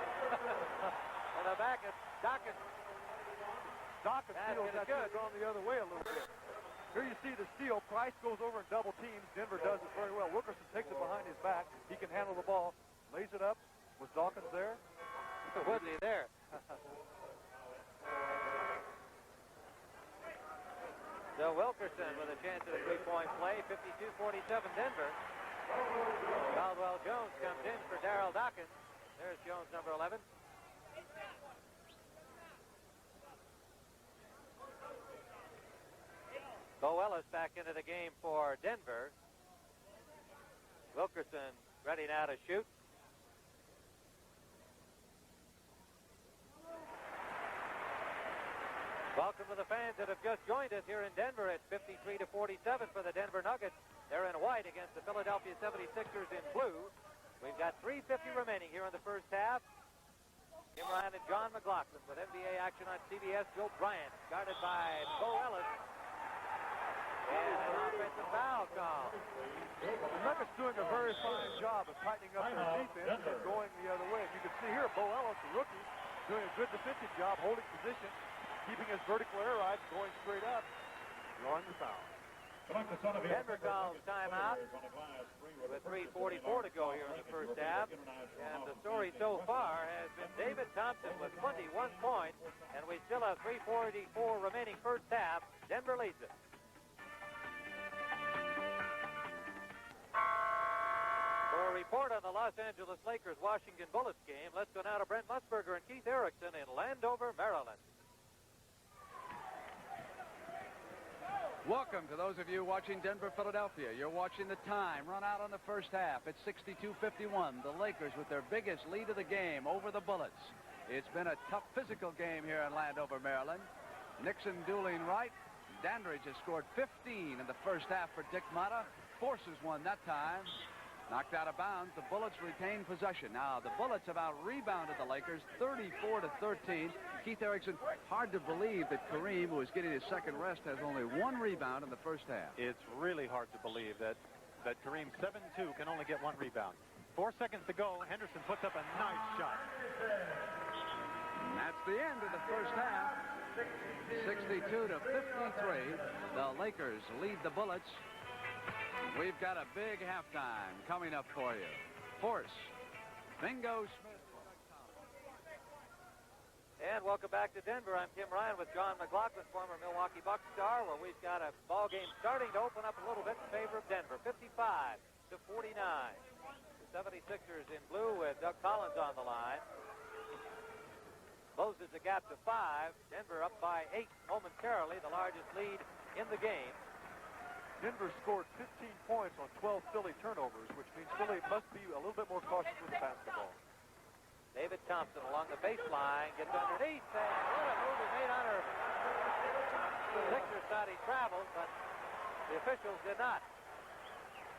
On the back of Dockett. Dockett feels that should have gone the other way a little bit. Here you see the steal. Price goes over and double teams. Denver does it very well. Wilkerson takes it behind his back. He can handle the ball. Lays it up. Was Dawkins there? Was he there? So Wilkerson with a chance at a three-point play. 52-47 Denver. Caldwell Jones comes in for Darryl Dawkins. There's Jones, number 11. Bo Ellis back into the game for Denver. Wilkerson ready now to shoot. Welcome to the fans that have just joined us here in Denver. It's 53-47 for the Denver Nuggets. They're in white against the Philadelphia 76ers in blue. We've got 3:50 remaining here in the first half. Tim Ryan and John McLaughlin with NBA action on CBS. Joe Bryant guarded by Bo Ellis. And an offensive foul call. The Nuggets doing a very fine job of tightening up their defense and going the other way. You can see here Bo Ellis, the rookie, doing a good defensive job holding position, keeping his vertical air rides going straight up, drawing the foul. Denver calls timeout with 3:44 to go here in the first half. And the story so far has been David Thompson with 21 points, and we still have 3:44 remaining first half. Denver leads it. For a report on the Los Angeles Lakers-Washington Bullets game, let's go now to Brent Musburger and Keith Erickson in Landover, Maryland. Welcome to those of you watching Denver, Philadelphia. You're watching the time run out on the first half. It's 62-51. The Lakers with their biggest lead of the game over the Bullets. It's been a tough physical game here in Landover, Maryland. Nixon dueling right. Dandridge has scored 15 in the first half for Dick Motta. Forces one that time. Knocked out of bounds. The Bullets retain possession. Now, the Bullets have out-rebounded the Lakers 34-13. Keith Erickson, hard to believe that Kareem, who is getting his second rest, has only one rebound in the first half. It's really hard to believe that Kareem, 7'2", can only get one rebound. 4 seconds to go. Henderson puts up a nice shot. And that's the end of the first half. 62-53. The Lakers lead the Bullets. We've got a big halftime coming up for you. Force, Bingo Smith. And welcome back to Denver. I'm Tim Ryan with John McLaughlin, former Milwaukee Bucks star, where we've got a ball game starting to open up a little bit in favor of Denver. 55-49. The 76ers in blue with Doug Collins on the line. closes the gap to 5. Denver up by 8 momentarily, the largest lead in the game. Denver scored 15 points on 12 Philly turnovers, which means Philly must be a little bit more cautious with the basketball. David Thompson along the baseline, gets underneath, and what a move he made on Irving. The Sixers thought he traveled, but the officials did not.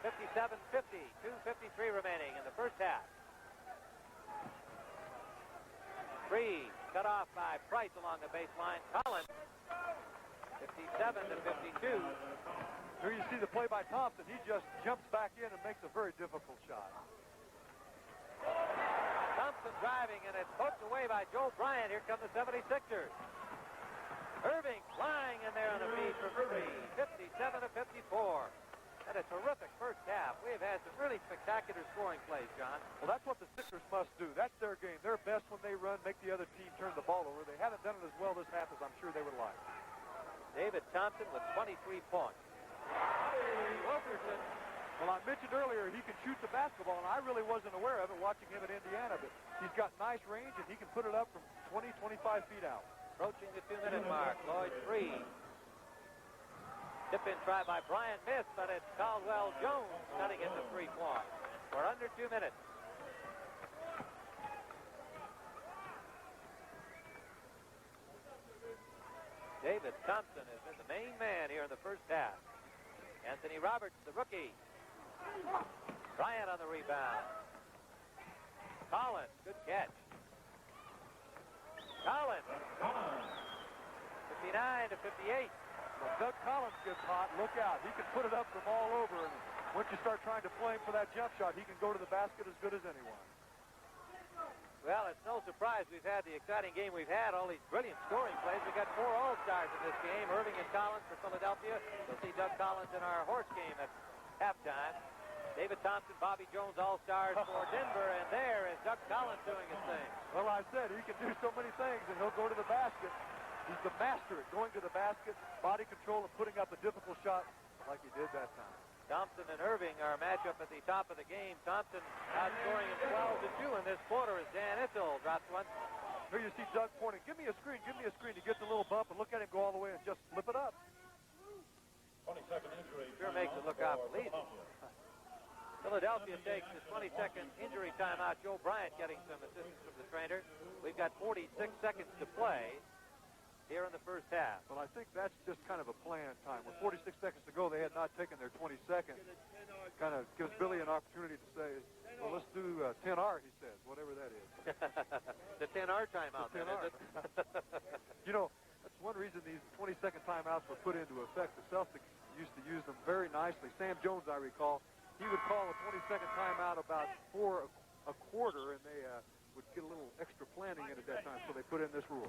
57-50, 2:53 remaining in the first half. Three cut off by Price along the baseline. Collins, 57-52. Here you see the play by Thompson. He just jumps back in and makes a very difficult shot. Thompson driving, and it's poked away by Joe Bryant. Here come the 76ers. Irving flying in there on the feed for three, 57-54. And a terrific first half. We have had some really spectacular scoring plays, John. Well, that's what the Sixers must do. That's their game. They're best when they run, make the other team turn the ball over. They haven't done it as well this half as I'm sure they would like. David Thompson with 23 points. Wilkerson. Well, I mentioned earlier he can shoot the basketball, and I really wasn't aware of it watching him at Indiana, but he's got nice range, and he can put it up from 20, 25 feet out. Approaching the 2-minute mark. Lloyd 3. Tip-in try by Bryant missed, but it's Caldwell Jones cutting it to 3 points. We're under 2 minutes. David Thompson has been the main man here in the first half. Anthony Roberts, the rookie. Bryant on the rebound. Collins, good catch. Collins. 59-58. When Doug Collins gets hot, look out. He can put it up from all over, and once you start trying to play him for that jump shot, he can go to the basket as good as anyone. Well, it's no surprise we've had the exciting game we've had, all these brilliant scoring plays. We got 4 All-Stars in this game, Irving and Collins for Philadelphia. We'll see Doug Collins in our horse game at halftime. David Thompson, Bobby Jones, All-Stars for Denver, and there is Doug Collins doing his thing. Well, I said he can do so many things, and he'll go to the basket. He's the master at going to the basket, body control, and putting up a difficult shot like he did that time. Thompson and Irving are a matchup at the top of the game. Thompson outscoring him 12-2 in this quarter as Dan Issel drops one. Here you see Doug pointing, give me a screen, give me a screen. He gets a little bump, and look at him go all the way and just flip it up. 20-second injury. Sure makes it look awful easy. Philadelphia takes the 20-second injury timeout. Joe Bryant getting some assistance from the trainer. We've got 46 seconds to play here in the first half. Well, I think that's just kind of a planned time. With 46 seconds to go, they had not taken their 20 seconds. Kind of gives Billy an opportunity to say, well, let's do 10R, he says, whatever that is. The 10R timeout, the 10R. then, is it? You know, that's one reason these 20-second timeouts were put into effect. The Celtics used to use them very nicely. Sam Jones, I recall, he would call a 20-second timeout about 4 a quarter, and they would get a little extra planning in at that time, so they put in this rule.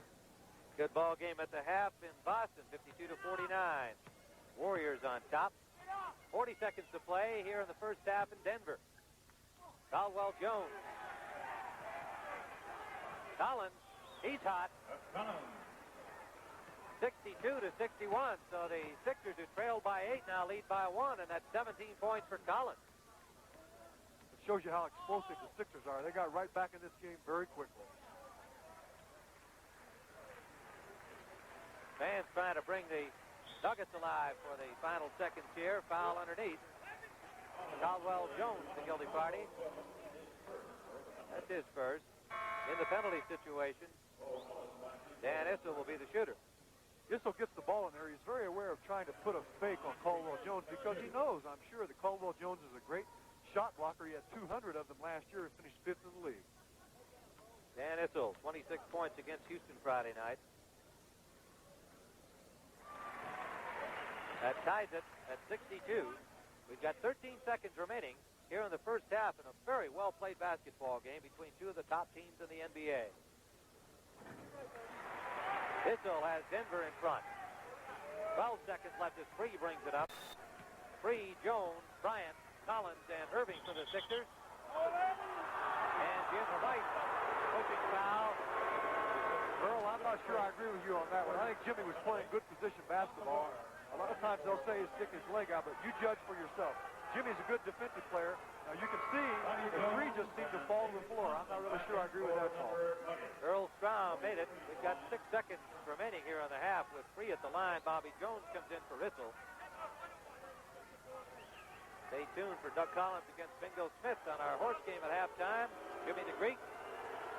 Good ball game at the half in Boston, 52-49. Warriors on top. 40 seconds to play here in the first half in Denver. Caldwell Jones. Collins, he's hot. 62-61. So the Sixers, who trailed by 8, now lead by 1, and that's 17 points for Collins. It shows you how explosive the Sixers are. They got right back in this game very quickly. Fans trying to bring the Nuggets alive for the final seconds here. Foul underneath. Caldwell Jones, the guilty party. That's his first. In the penalty situation, Dan Issel will be the shooter. Issel gets the ball in there. He's very aware of trying to put a fake on Caldwell Jones because he knows, I'm sure, that Caldwell Jones is a great shot blocker. He had 200 of them last year and finished 5th in the league. Dan Issel, 26 points against Houston Friday night. That ties it at 62. We've got 13 seconds remaining here in the first half in a very well-played basketball game between 2 of the top teams in the NBA. Issel has Denver in front. 12 seconds left as Free brings it up. Free, Jones, Bryant, Collins, and Irving for the Sixers. And Jim White, pushing foul. Earl, I'm not sure I agree with you on that one. I think Jimmy was playing good position basketball. A lot of times they'll say he's sticking his leg out, but you judge for yourself. Jimmy's a good defensive player. Now, you can see the three just seemed to fall to the floor. I'm not really sure I agree with that call. Earl Strahm made it. We've got 6 seconds remaining here on the half with 3 at the line. Bobby Jones comes in for Issel. Stay tuned for Doug Collins against Bingo Smith on our horse game at halftime. Jimmy the Greek.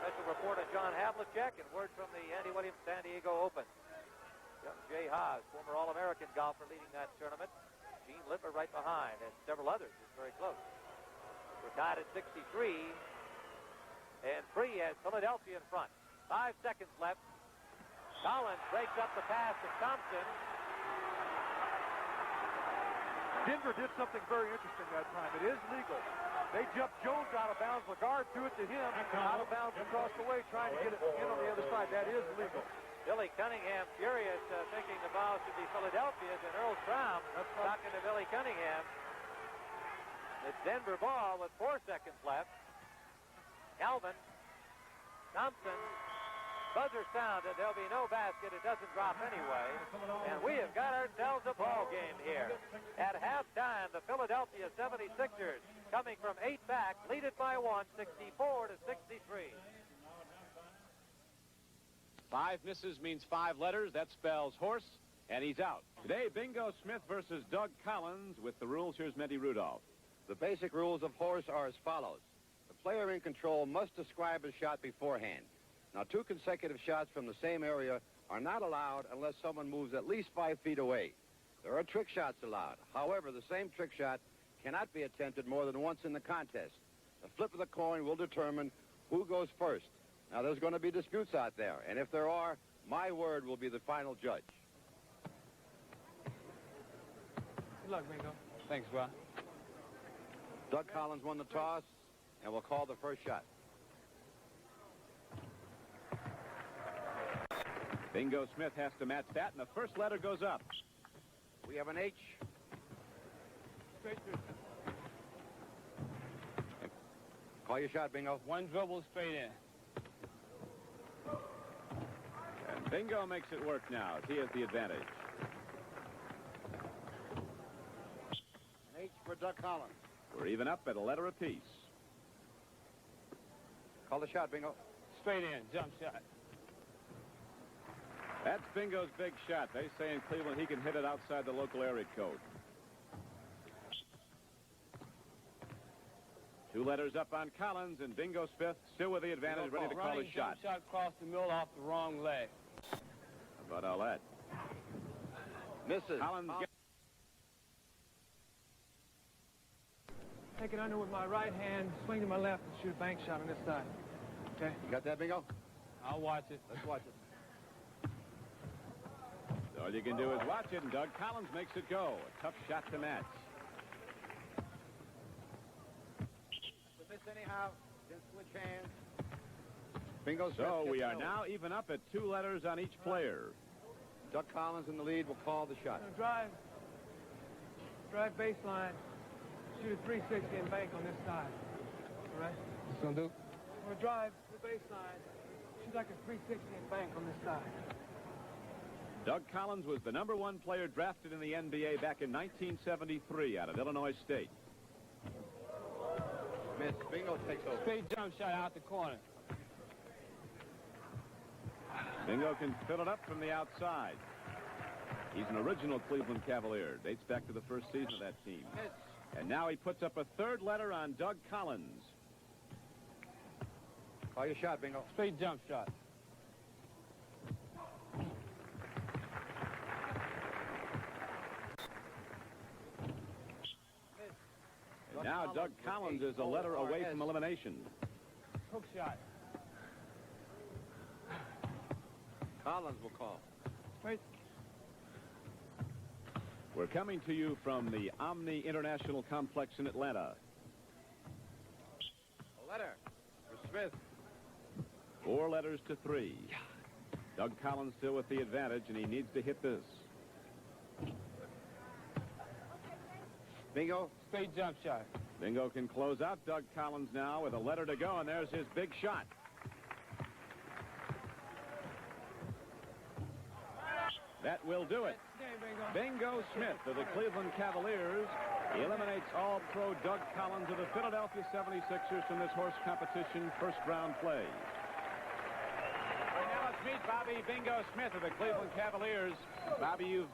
Special report on John Havlicek and word from the Andy Williams San Diego Open. Young Jay Haas, former All-American golfer leading that tournament. Gene Littler right behind and several others. It's very close. We're tied at 63. And Free has Philadelphia in front. 5 seconds left. Collins breaks up the pass to Thompson. Denver did something very interesting that time. It is legal. They jumped Jones out of bounds. Lagarde threw it to him out of bounds across the way, trying to get it in on the other side. That is legal. Billy Cunningham furious, thinking the ball should be Philadelphia's, and Earl Strahm talking to Billy Cunningham. It's Denver ball with 4 seconds left. Calvin, Thompson, buzzer sounded. There'll be no basket. It doesn't drop anyway. And we have got ourselves a ball game here. At halftime, the Philadelphia 76ers, coming from 8 back, lead it by 1, 64-63. 5 misses means 5 letters. That spells horse, and he's out. Today, Bingo Smith versus Doug Collins. With the rules, here's Mendy Rudolph. The basic rules of horse are as follows. The player in control must describe his shot beforehand. Now, 2 consecutive shots from the same area are not allowed unless someone moves at least 5 feet away. There are trick shots allowed. However, the same trick shot cannot be attempted more than once in the contest. The flip of the coin will determine who goes first. Now, there's going to be disputes out there, and if there are, my word will be the final judge. Good luck, Bingo. Thanks, Ron. Doug Collins won the toss, and will call the first shot. Bingo Smith has to match that, and the first letter goes up. We have an H. Straight through. Call your shot, Bingo. 1 dribble straight in. And Bingo makes it work now. He has the advantage. An H for Doug Collins. We're even up at a letter apiece. Call the shot, Bingo. Straight in, jump shot. That's Bingo's big shot. They say in Cleveland he can hit it outside the local area code. 2 letters up on Collins, and Bingo Smith still with the advantage, ready to call his shot. Shot across the middle off the wrong leg. How about all that? Misses. Collins Take it under with my right hand, swing to my left, and shoot a bank shot on this side. Okay? You got that, Bingo? I'll watch it. Let's watch it. all you can do is watch it, and Doug Collins makes it go. A tough shot to match. Miss anyhow. Didn't switch hands. Bingo Smith So we gets are it now even up at 2 letters on each player. Doug Collins in the lead will call the shot. Drive baseline, shoot a 360 and bank on this side. All right? What's gonna do? Or drive the baseline, shoot like a 360 and bank on this side. Doug Collins was the #1 player drafted in the NBA back in 1973 out of Illinois State. Miss. Bingo takes over. Straight jump shot out the corner. Bingo can fill it up from the outside. He's an original Cleveland Cavalier. Dates back to the first season of that team. And now he puts up a 3rd letter on Doug Collins. Call your shot, Bingo. Straight jump shot. And now Doug Collins is a letter away from elimination. Hook shot. Collins will call. Straight. We're coming to you from the Omni International Complex in Atlanta. A letter for Smith. 4 letters to 3. Doug Collins still with the advantage, and he needs to hit this. Bingo. Straight jump shot. Bingo can close out Doug Collins now with a letter to go, and there's his big shot. That will do it. Bingo Smith of the Cleveland Cavaliers He eliminates All-Pro Doug Collins of the Philadelphia 76ers from this horse competition first-round play. Now let's meet Bobby Bingo Smith of the Cleveland Cavaliers. Bobby, you've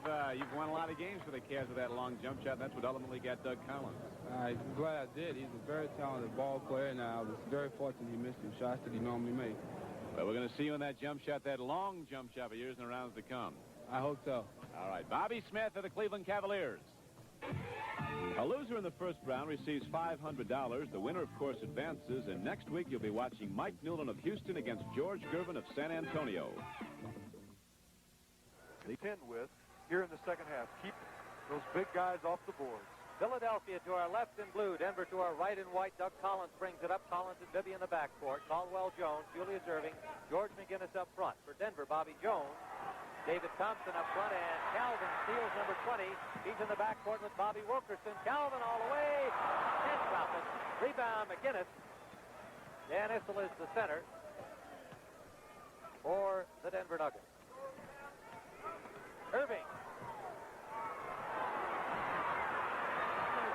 won a lot of games for the Cavs with that long jump shot. That's what ultimately got Doug Collins. I'm glad I did. He's a very talented ball player, and I was very fortunate he missed some shots that he normally makes. Well, we're going to see you in that jump shot, that long jump shot for years and rounds to come. I hope so. All right, Bobby Smith of the Cleveland Cavaliers. A loser in the first round receives $500. The winner, of course, advances. And next week, you'll be watching Mike Newland of Houston against George Gervin of San Antonio. They tend with here in the second half. Keep those big guys off the boards. Philadelphia to our left in blue. Denver to our right in white. Doug Collins brings it up. Collins and Bibby in the backcourt. Caldwell Jones, Julius Irving, George McGinnis up front. For Denver, Bobby Jones, David Thompson up front, and Calvin steals number 20. He's in the backcourt with Bobby Wilkerson. Calvin all the way. And drop it. Rebound, McGinnis. Dan Issel is the center for the Denver Nuggets. Irving.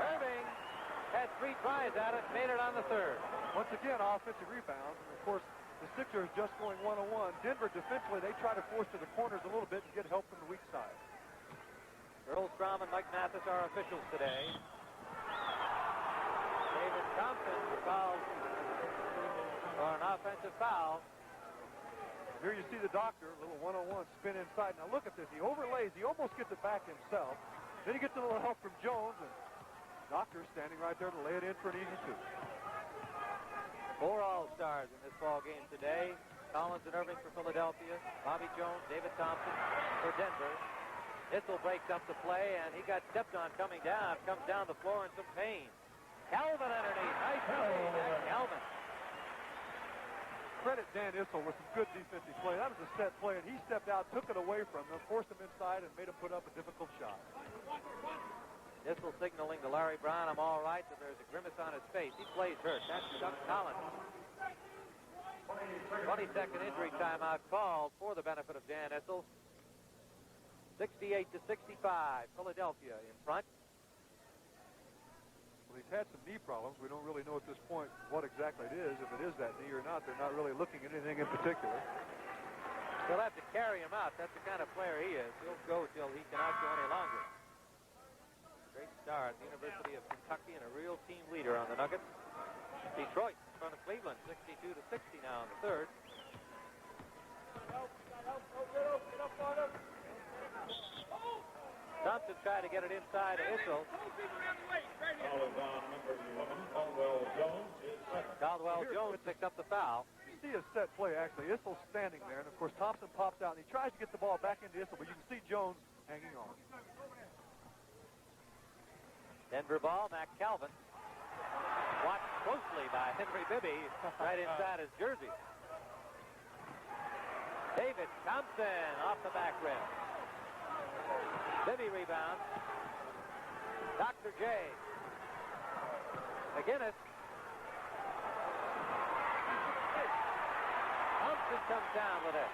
Irving had 3 tries at it, made it on the third. Once again, offensive rebounds. And, of course, the Sixers just going one-on-one. Denver defensively, they try to force to the corners a little bit and get help from the weak side. Earl Strom and Mike Mathis are officials today. David Thompson fouled for an offensive foul. Here you see the doctor, a little one-on-one spin inside. Now look at this. He overlays. He almost gets it back himself. Then he gets a little help from Jones, and Doctor standing right there to lay it in for an easy 2. 4 All-Stars in this ball game today. Collins and Irving for Philadelphia. Bobby Jones, David Thompson for Denver. Issel breaks up the play, and he got stepped on coming down. Comes down the floor in some pain. Calvin underneath. Nice play. Calvin. Credit Dan Issel with some good defensive play. That was a set play, and he stepped out, took it away from them, forced him inside, and made him put up a difficult shot. Issel signaling to Larry Brown, I'm all right, but there's a grimace on his face. He plays hurt. That's Doug Collins. 20-second injury timeout called for the benefit of Dan Issel. 68-65, Philadelphia in front. Well, he's had some knee problems. We don't really know at this point what exactly it is. If it is that knee or not, they're not really looking at anything in particular. They'll have to carry him out. That's the kind of player he is. He'll go till he cannot go any longer. Great star at the University of Kentucky and a real team leader on the Nuggets. Detroit in front of Cleveland, 62-60 now in the third. Thompson tried to get it inside to Issel. Caldwell Jones picked up the foul. You see a set play, actually. Issel's standing there, and, of course, Thompson pops out, and he tries to get the ball back into Issel, but you can see Jones hanging on. Denver ball, Mac Calvin. Watched closely by Henry Bibby right inside his jersey. David Thompson off the back rim. Bibby rebound. Dr. J. McGinnis. Thompson comes down with it.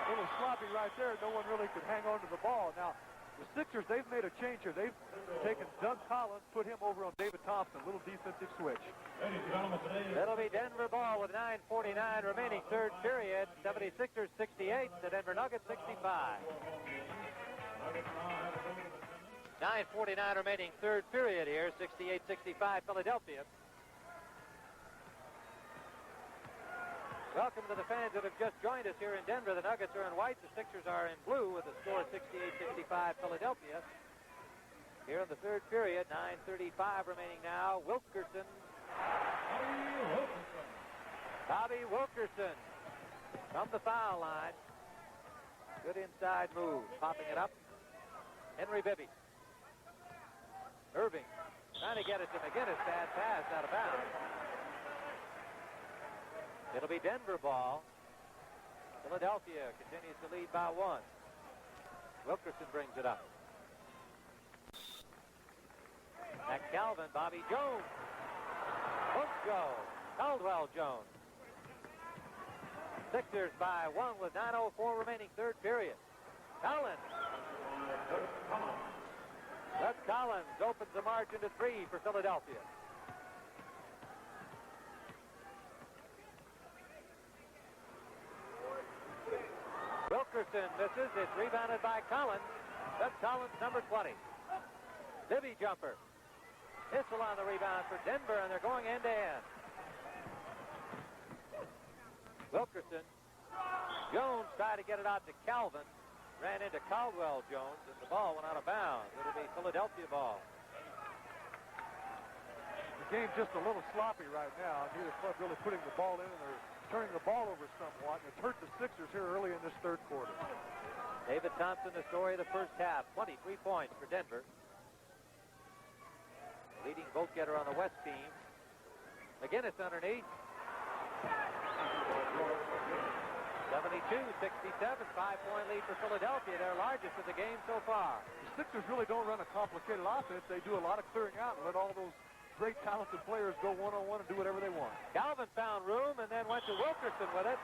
A little sloppy right there. No one really could hang on to the ball. Now, the Sixers, they've made a change here. They've taken Doug Collins, put him over on David Thompson. A little defensive switch. It'll be Denver ball with 9:49 remaining, third period. 76ers 68, the Denver Nuggets 65. 9:49 remaining, third period here. 68-65 Philadelphia. Welcome to the fans that have just joined us here in Denver. The Nuggets are in white. The Sixers are in blue with the score 68-65 Philadelphia. Here in the third period, 9:35 remaining now. Wilkerson. Bobby Wilkerson from the foul line. Good inside move. Popping it up. Henry Bibby. Irving trying to get it to McGinnis. Bad pass out of bounds. It'll be Denver ball. Philadelphia continues to lead by 1. Wilkerson brings it up. Mac Calvin, Bobby Jones. Hooks Caldwell Jones. Sixers by 1 with 9:04 remaining, third period. Collins. Doug Collins opens the margin to 3 for Philadelphia. Wilkerson misses. It's rebounded by Collins. Doug Collins, number 20. Bibby jumper. Issel on the rebound for Denver, and they're going end-to-end. Wilkerson. Jones tried to get it out to Calvin. Ran into Caldwell Jones, and the ball went out of bounds. It'll be Philadelphia ball. The game's just a little sloppy right now. Neither club really putting the ball in, and they're turning the ball over somewhat, and it's hurt the Sixers here early in this third quarter. David Thompson, the story of the first half. 23 points for Denver. Leading vote-getter on the West team. McGinnis underneath. 72-67, 5-point lead for Philadelphia, their largest of the game so far. The Sixers really don't run a complicated offense. They do a lot of clearing out and let all those great talented players go one-on-one and do whatever they want. Calvin found room and then went to Wilkerson with it.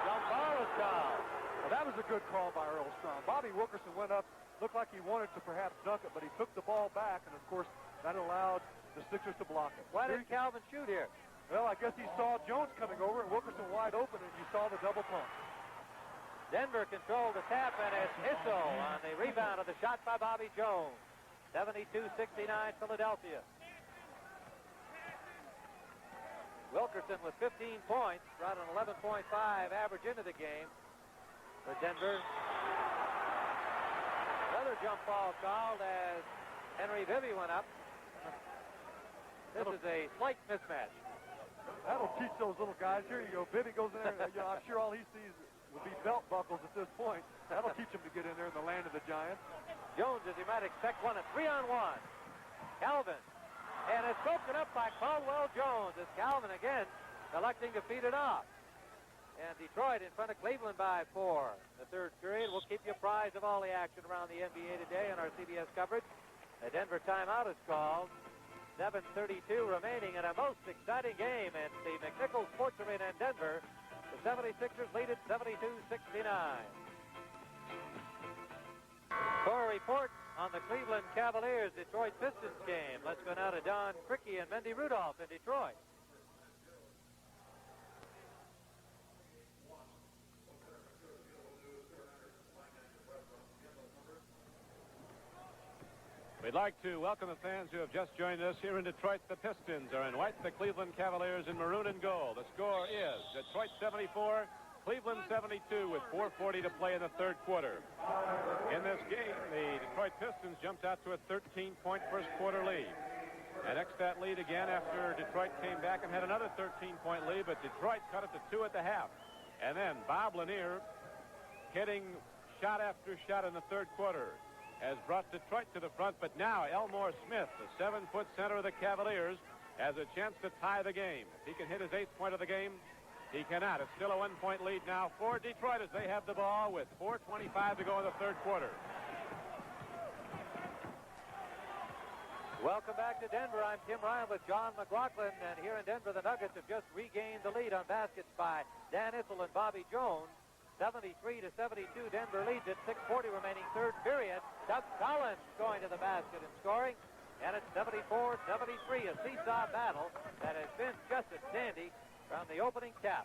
Jump ball is called. Well, that was a good call by Earl Strom. Bobby Wilkerson went up, looked like he wanted to perhaps dunk it, but he took the ball back, and of course that allowed the Sixers to block it. Why didn't Calvin shoot here? Well, I guess he saw Jones coming over and Wilkerson wide open, and you saw the double pump. Denver controlled the tap, and it's Issel on the rebound of the shot by Bobby Jones. 72-69 Philadelphia. Wilkerson with 15 points, brought an 11.5 average into the game for Denver. Another jump ball called as Henry Bibby went up. This is a slight mismatch. That'll teach those little guys. Here you go. Bibby goes in there. I'm sure all he sees will be belt buckles at this point. That'll teach him to get in there in the land of the Giants. Jones, as you might expect, won a 3-on-1. Calvin. And it's broken up by Caldwell Jones as Calvin again electing to feed it off. And Detroit in front of Cleveland by 4. The third period. We'll keep you apprised of all the action around the NBA today on our CBS coverage. A Denver timeout is called. 7:32 remaining in a most exciting game at the McNichols Sports Arena in Denver. The 76ers lead at 72-69. For a report on the Cleveland Cavaliers Detroit Pistons game, let's go now to Don Crickey and Mendy Rudolph in Detroit. We'd like to welcome the fans who have just joined us here in Detroit. The Pistons are in white, the Cleveland Cavaliers in maroon and gold. The score is Detroit 74, Cleveland 72 with 4:40 to play in the third quarter. In this game, the Detroit Pistons jumped out to a 13-point first quarter lead. And next that lead again after Detroit came back and had another 13-point lead, but Detroit cut it to 2 at the half. And then Bob Lanier hitting shot after shot in the third quarter has brought Detroit to the front, but now Elmore Smith, the 7-foot center of the Cavaliers, has a chance to tie the game. If he can hit his 8th point of the game, he cannot. It's still a 1-point lead now for Detroit as they have the ball with 4:25 to go in the third quarter. Welcome back to Denver. I'm Tim Ryan with John McLaughlin, and here in Denver, the Nuggets have just regained the lead on baskets by Dan Issel and Bobby Jones. 73-72, Denver leads at 6:40 remaining third period. Doug Collins going to the basket and scoring, and it's 74-73, a seesaw battle that has been just as dandy from the opening tap.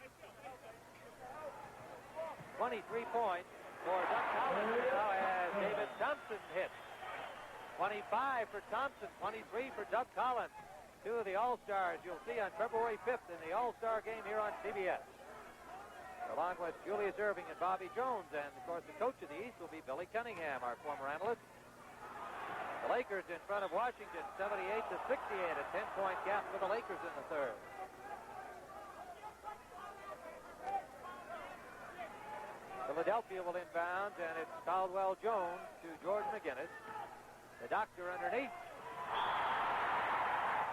23 points for Doug Collins now as David Thompson hits. 25 for Thompson, 23 for Doug Collins. Two of the All-Stars you'll see on February 5th in the All-Star game here on CBS. Along with Julius Erving and Bobby Jones. And, of course, the coach of the East will be Billy Cunningham, our former analyst. The Lakers in front of Washington, 78-68, a 10-point gap for the Lakers in the third. Philadelphia will inbound, and it's Caldwell Jones to George McGinnis. The doctor underneath.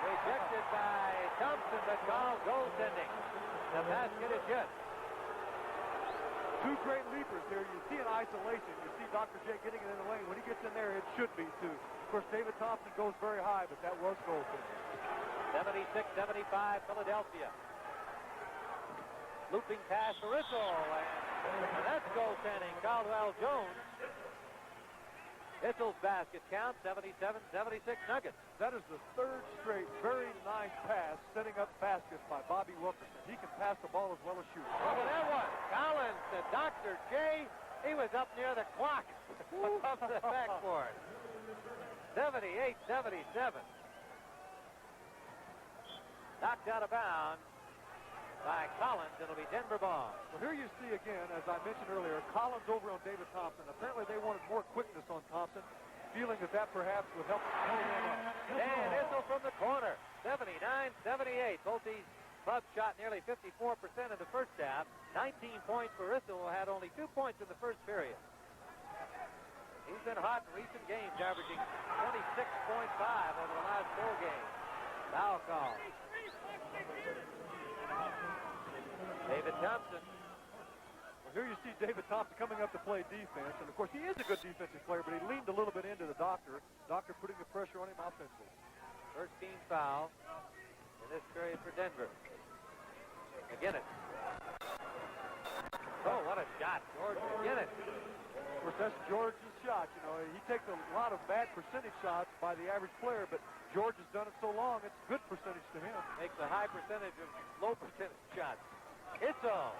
Rejected by Thompson, but called goaltending. The basket is good. Two great leapers here. You see in isolation. You see Dr. J getting it in the lane. When he gets in there, it should be, too. Of course, David Thompson goes very high, but that was goaltending. 76-75, Philadelphia. Looping pass for Issel, and that's goaltending. Caldwell Jones. Issel's basket count, 77-76 Nuggets. That is the third straight very nice pass, setting up baskets by Bobby Wilkerson. He can pass the ball as well as shoot. Look at that one. Collins to Dr. J. He was up near the clock above the backboard. 78-77. Knocked out of bounds by Collins. It'll be Denver ball. Well, here you see again, as I mentioned earlier, Collins over on David Thompson. Apparently they wanted more quickness on Thompson, feeling that perhaps would help him pull him up. And Issel from the corner. 79-78. Both these clubs shot nearly 54% in the first half. 19 points for Issel, who had only 2 points in the first period. He's been hot in recent games, averaging 26.5 over the last 4 games. Foul call. David Thompson. Well, here you see David Thompson coming up to play defense, and of course he is a good defensive player, but he leaned a little bit into the Doctor. Doctor putting the pressure on him offensively. First team foul in this period for Denver. McGinnis. Oh, what a shot, George McGinnis. Of course, that's George's shot. You know, he takes a lot of bad percentage shots by the average player, but George has done it so long, it's good percentage to him. Makes a high percentage of low percentage shots. Issel.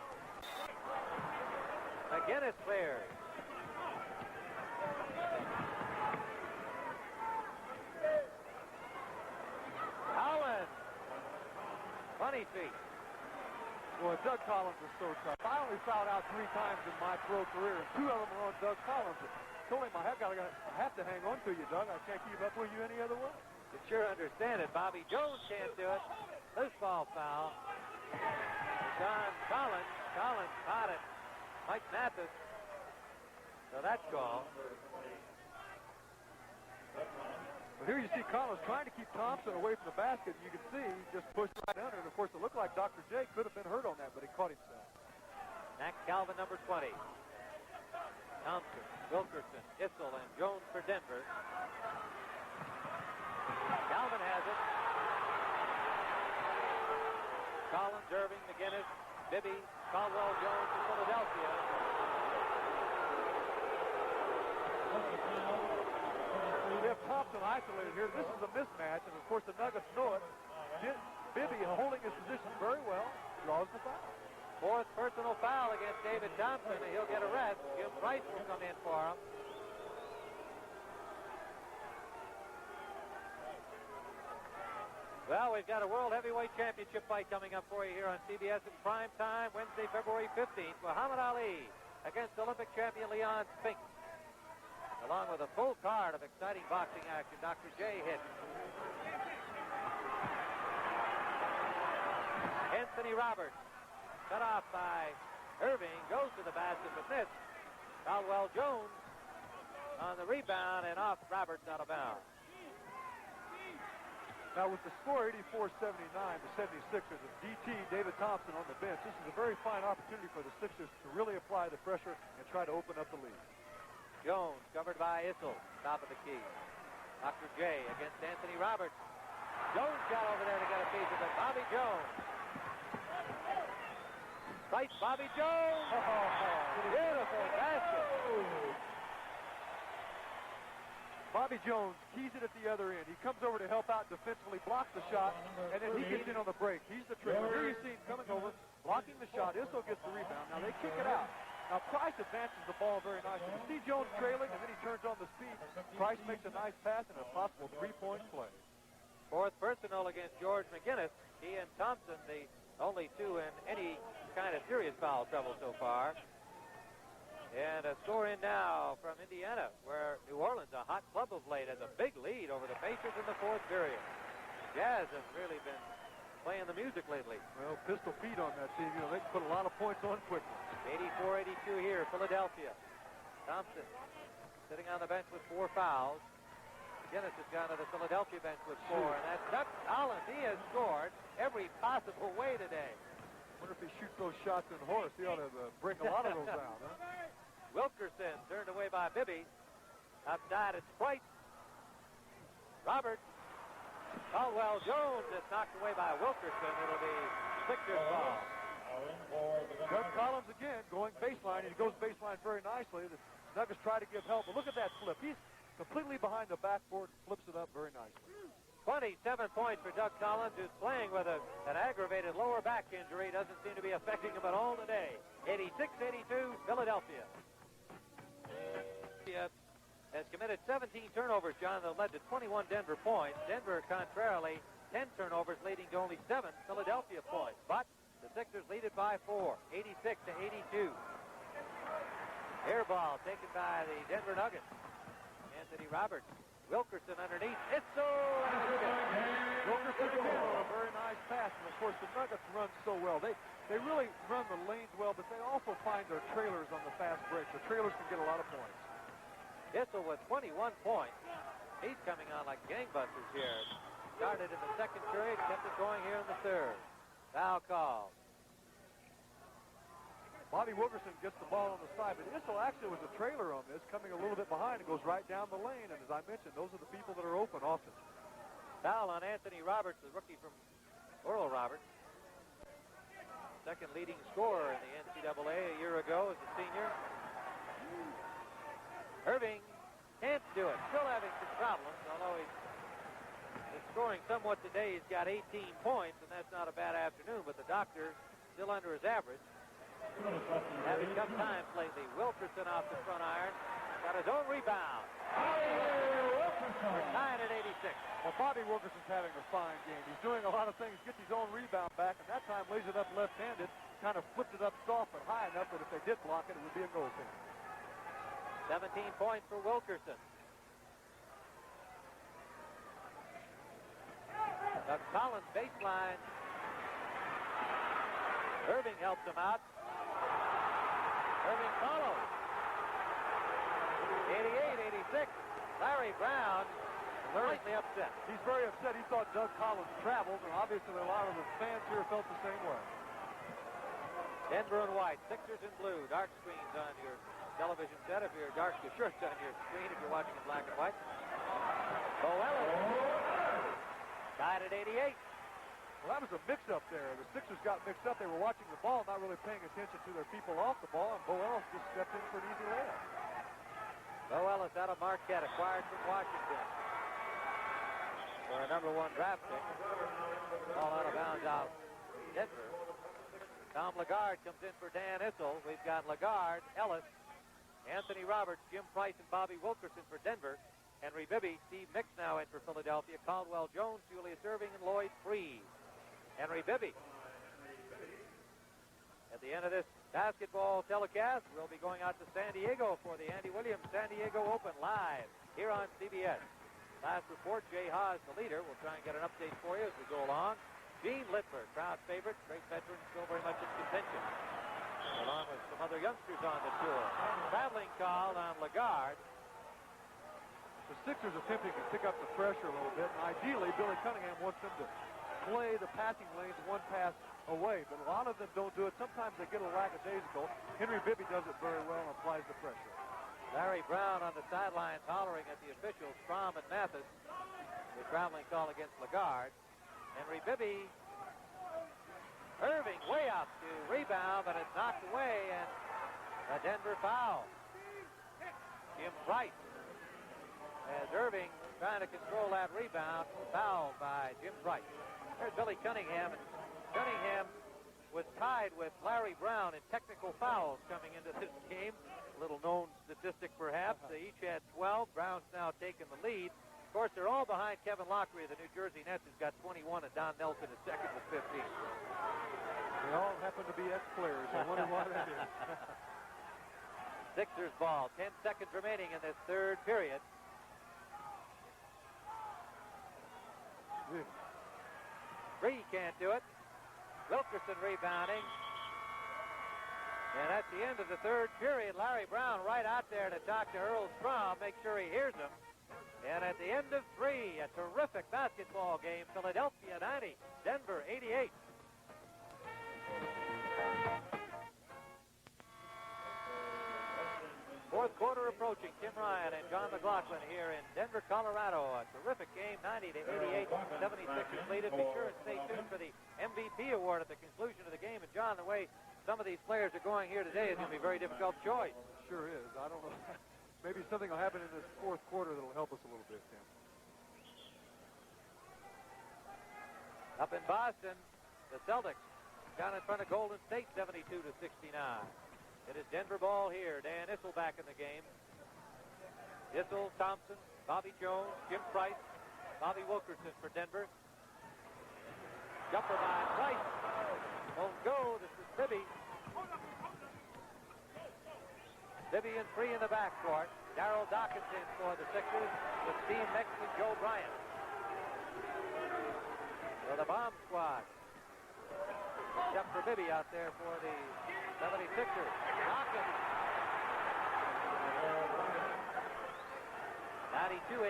McGinnis clears. Collins. 20 feet. Boy, Doug Collins is so tough. I only fouled out 3 times in my pro career, and 2 of them were on Doug Collins. I told him I have to hang on to you, Doug. I can't keep up with you any other way. You sure understand it. Bobby Jones can't do it. Loose ball foul. John Collins. Collins caught it. Mike Mathis. So that's called. But here you see Collins trying to keep Thompson away from the basket. You can see he just pushed right under. And, of course, it looked like Dr. J could have been hurt on that, but he caught himself. Max Calvin, number 20. Thompson, Wilkerson, Issel, and Jones for Denver. Calvin has it. Collins, Irving, McGinnis, Bibby, Caldwell Jones to Philadelphia. We have Thompson isolated here. This is a mismatch, and of course the Nuggets know it. Bibby holding his position very well, draws the foul. 4th personal foul against David Thompson, and he'll get a rest. Jim Price will come in for him. Well, we've got a World Heavyweight Championship fight coming up for you here on CBS in prime time, Wednesday, February 15th. Muhammad Ali against Olympic champion Leon Spinks. Along with a full card of exciting boxing action, Dr. J hit. Anthony Roberts, cut off by Irving, goes to the basket but missed. Caldwell Jones on the rebound and off Roberts out of bounds. Now with the score 84-79 to 76ers and DT David Thompson on the bench, this is a very fine opportunity for the Sixers to really apply the pressure and try to open up the lead. Jones covered by Issel, top of the key. Dr. J against Anthony Roberts. Jones got over there to get a piece of it. Bobby Jones. Price, Bobby Jones. Beautiful basket. Bobby Jones keys it at the other end. He comes over to help out defensively, blocks the shot, and then he gets in on the break. He's the trailer. Here you see him coming over, blocking the shot. Issel gets the rebound. Now they kick it out. Now Price advances the ball very nicely. You see Jones trailing, and then he turns on the speed. Price makes a nice pass and a possible 3-point play. 4th personal against George McGinnis. He and Thompson, the only 2 in any kind of serious foul trouble so far. And a score in now from Indiana, where New Orleans, a hot club of late, has a big lead over the Pacers in the 4th period. Jazz have really been playing the music lately. Well, pistol feet on that team. You know, they can put a lot of points on quickly. 84-82 here, Philadelphia. Thompson sitting on the bench with 4 fouls. McGinnis has gone to the Philadelphia bench with 4, and that's Doug Collins. He has scored every possible way today. Wonder if he shoots those shots in Horace, he ought to bring a lot of those down, huh? Wilkerson turned away by Bibby. Upside, it's Price. Roberts. Caldwell Jones is knocked away by Wilkerson. It'll be Sixers ball. Doug Collins again going baseline, and he goes baseline very nicely. The Nuggets try to give help, but look at that flip. He's completely behind the backboard and flips it up very nicely. 27 points for Doug Collins, who's playing with an aggravated lower back injury. Doesn't seem to be affecting him at all today. 86-82, Philadelphia. Has committed 17 turnovers, John, that led to 21 Denver points. Denver, contrarily, 10 turnovers, leading to only 7 Philadelphia points. But the Sixers lead it by 4, 86-82. Air ball taken by the Denver Nuggets. Anthony Roberts. Wilkerson underneath. Wilkerson again on a very nice pass. And, of course, the Nuggets run so well. They really run the lanes well, but they also find their trailers on the fast break. The trailers can get a lot of points. Issel with 21 points. He's coming on like gangbusters here. Started in the second period, kept it going here in the third. Foul call. Bobby Wilkerson gets the ball on the side, but Issel actually was a trailer on this, coming a little bit behind. It goes right down the lane, and as I mentioned, those are the people that are open often. Foul on Anthony Roberts, the rookie from Oral Roberts. Second leading scorer in the NCAA a year ago as a senior. Irving can't do it. Still having some problems, although he's scoring somewhat today. He's got 18 points, and that's not a bad afternoon, but the doctor still under his average. Having tough times lately. Wilkerson off the front iron. Got his own rebound. We're tied at 86. Well, Bobby Wilkerson's having a fine game. He's doing a lot of things, gets his own rebound back, and that time lays it up left-handed, kind of flipped it up soft but high enough that if they did block it, it would be a goaltender. 17 points for Wilkerson. Doug Collins baseline. Irving helps him out. Irving follows. 88-86. Larry Brown slightly upset. He's very upset. He thought Doug Collins traveled, and obviously a lot of the fans here felt the same way. Denver and white, Sixers in blue. Dark screens on your television set if you're dark shirts on your screen if you're watching in black and white. Bo Ellis tied at 88. Well, that was a mix-up there. The Sixers got mixed up. They were watching the ball, not really paying attention to their people off the ball, and Bo Ellis just stepped in for an easy layup. Bo Ellis out of Marquette, acquired from Washington for a #1 draft pick. Ball out of bounds out Denver. Tom Lagarde comes in for Dan Issel. We've got Lagarde, Ellis, Anthony Roberts, Jim Price, and Bobby Wilkerson for Denver. Henry Bibby, Steve Mix now in for Philadelphia. Caldwell Jones, Julius Irving, and Lloyd Freeze. Henry Bibby. At the end of this basketball telecast, we'll be going out to San Diego for the Andy Williams San Diego Open live here on CBS. Last report, Jay Haas, the leader. We'll try and get an update for you as we go along. Gene Littler, crowd favorite, great veteran, still very much in contention, along with some other youngsters on the tour. Traveling call on Lagarde. The Sixers attempting to pick up the pressure a little bit, and ideally Billy Cunningham wants them to play the passing lanes one pass away, but a lot of them don't do it. Sometimes they get a lackadaisical. Henry Bibby does it very well and applies the pressure. Larry Brown on the sidelines hollering at the officials, Strom and Mathis. The traveling call against Lagarde. Henry Bibby. Irving way up to rebound, but it's knocked away, and a Denver foul. Jim Price, as Irving trying to control that rebound, fouled by Jim Price. There's Billy Cunningham, and Cunningham was tied with Larry Brown in technical fouls coming into this game. Little known statistic, perhaps. They each had 12. Brown's now taken the lead. Of course, they're all behind Kevin Locklear, the New Jersey Nets, who's got 21, and Don Nelson is second with 15. They all happen to be ex-players. I wonder why that is. Sixers ball. 10 seconds remaining in this third period. Bree can't do it. Wilkerson rebounding. And at the end of the third period, Larry Brown right out there to talk to Earl Strom, make sure he hears him. And at the end of 3, a terrific basketball game. Philadelphia 90, Denver 88. Fourth quarter approaching. Tim Ryan and John McLaughlin here in Denver, Colorado. A terrific game, 90-88. 76ers lead it. Be sure and stay tuned for the MVP award at the conclusion of the game. And John, the way some of these players are going here today is going to be a very difficult choice. Sure is. I don't know. Maybe something will happen in this fourth quarter that'll help us a little bit, Tim. Up in Boston, the Celtics down in front of Golden State, 72-69. It is Denver ball here. Dan Issel back in the game. Issel, Thompson, Bobby Jones, Jim Price, Bobby Wilkerson for Denver. Jumper by Price. Won't go. This is Bibby. Bibby and three in the backcourt. Darryl Dawkins in for the Sixers with Steve Mix and Joe Bryant. For the bomb squad. Except for Bibby out there for the 76ers. Dawkins.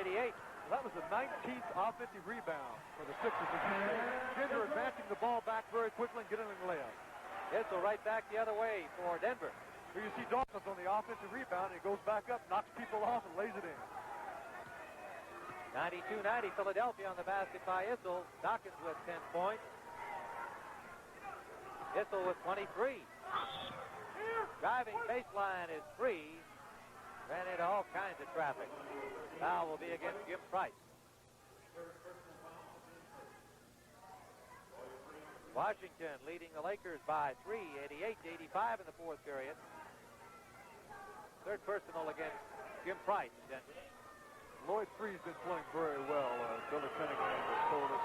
92-88. That was the 19th offensive rebound for the Sixers. Denver advancing the ball back very quickly and getting a layup. Issel right back the other way for Denver. Here you see Dawkins on the offensive rebound, and he goes back up, knocks people off, and lays it in. 92-90, Philadelphia on the basket by Issel. Dawkins with 10 points. Issel with 23. Driving baseline is free. Ran into all kinds of traffic. Foul will be against Jim Price. Washington leading the Lakers by 3, 88-85 in the fourth period. Third personal against Jim Price. Lloyd Free's been playing very well. Billy Cunningham has told us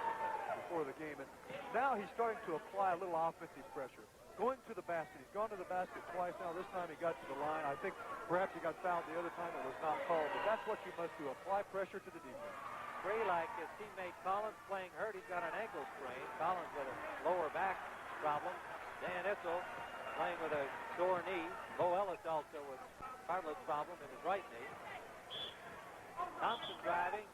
before the game. And now he's starting to apply a little offensive pressure. Going to the basket. He's gone to the basket twice now. This time he got to the line. I think perhaps he got fouled the other time. It was not called. But that's what you must do. Apply pressure to the defense. Free like his teammate Collins playing hurt. He's got an ankle sprain. Collins with a lower back problem. Dan Issel playing with a sore knee. Bo Ellis also with cartilage problem in his right knee. Thompson driving.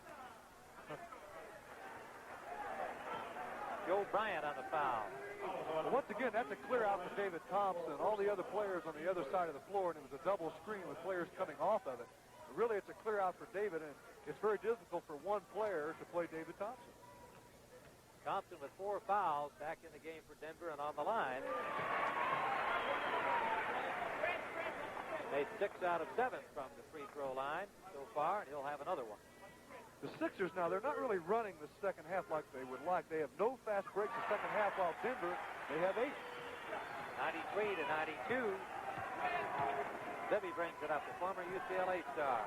Joe Bryant on the foul. Well, once again, that's a clear out for David Thompson. All the other players on the other side of the floor, and it was a double screen with players coming off of it. Really, it's a clear out for David, and it's very difficult for one player to play David Thompson. Thompson with 4 fouls back in the game for Denver and on the line. Made 6 out of 7 from the free throw line so far, and he'll have another one. The Sixers now, they're not really running the second half like they would like. They have no fast breaks the second half, while Denver, they have 8. 93-92. Bibby brings it up, the former UCLA star.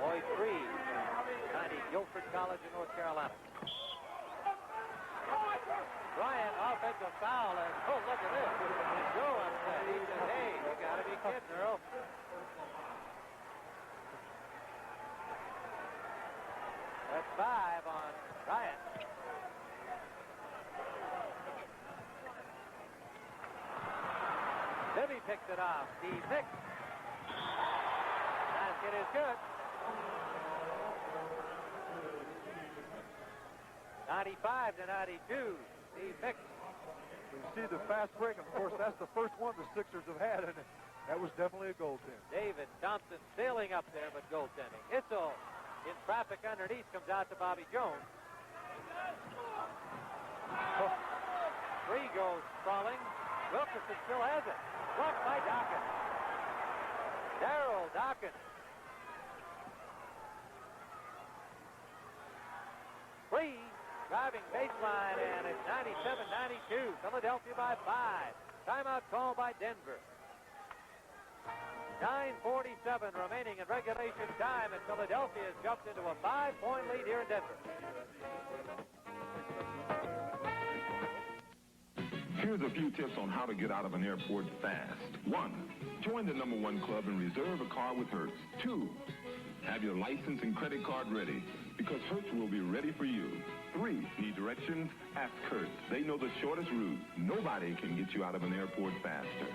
Lloyd Freed, 90, Guilford College in North Carolina. Bryant, offensive foul, and oh, look at this. And Joe upset. He said, hey, you got to be kidding, Earl. That's 5 on Bryant. Bibby picks it off. Steve Mix. Basket is good. 95-92. Steve Mix. You see the fast break, and of course, that's the first one the Sixers have had, and that was definitely a goaltend. David Thompson sailing up there, but goaltending. Issel in traffic underneath, comes out to Bobby Jones. Free goes crawling. Wilkerson still has it. Blocked by Dawkins. Darryl Dawkins. Free, driving baseline, and it's 97-92. Philadelphia by 5. Timeout called by Denver. 9:47 remaining in regulation time, and Philadelphia has jumped into a 5-point lead here in Denver. Here's a few tips on how to get out of an airport fast. 1, join the #1 club and reserve a car with Hertz. 2, have your license and credit card ready, because Hertz will be ready for you. 3, need directions? Ask Hertz. They know the shortest route. Nobody can get you out of an airport faster.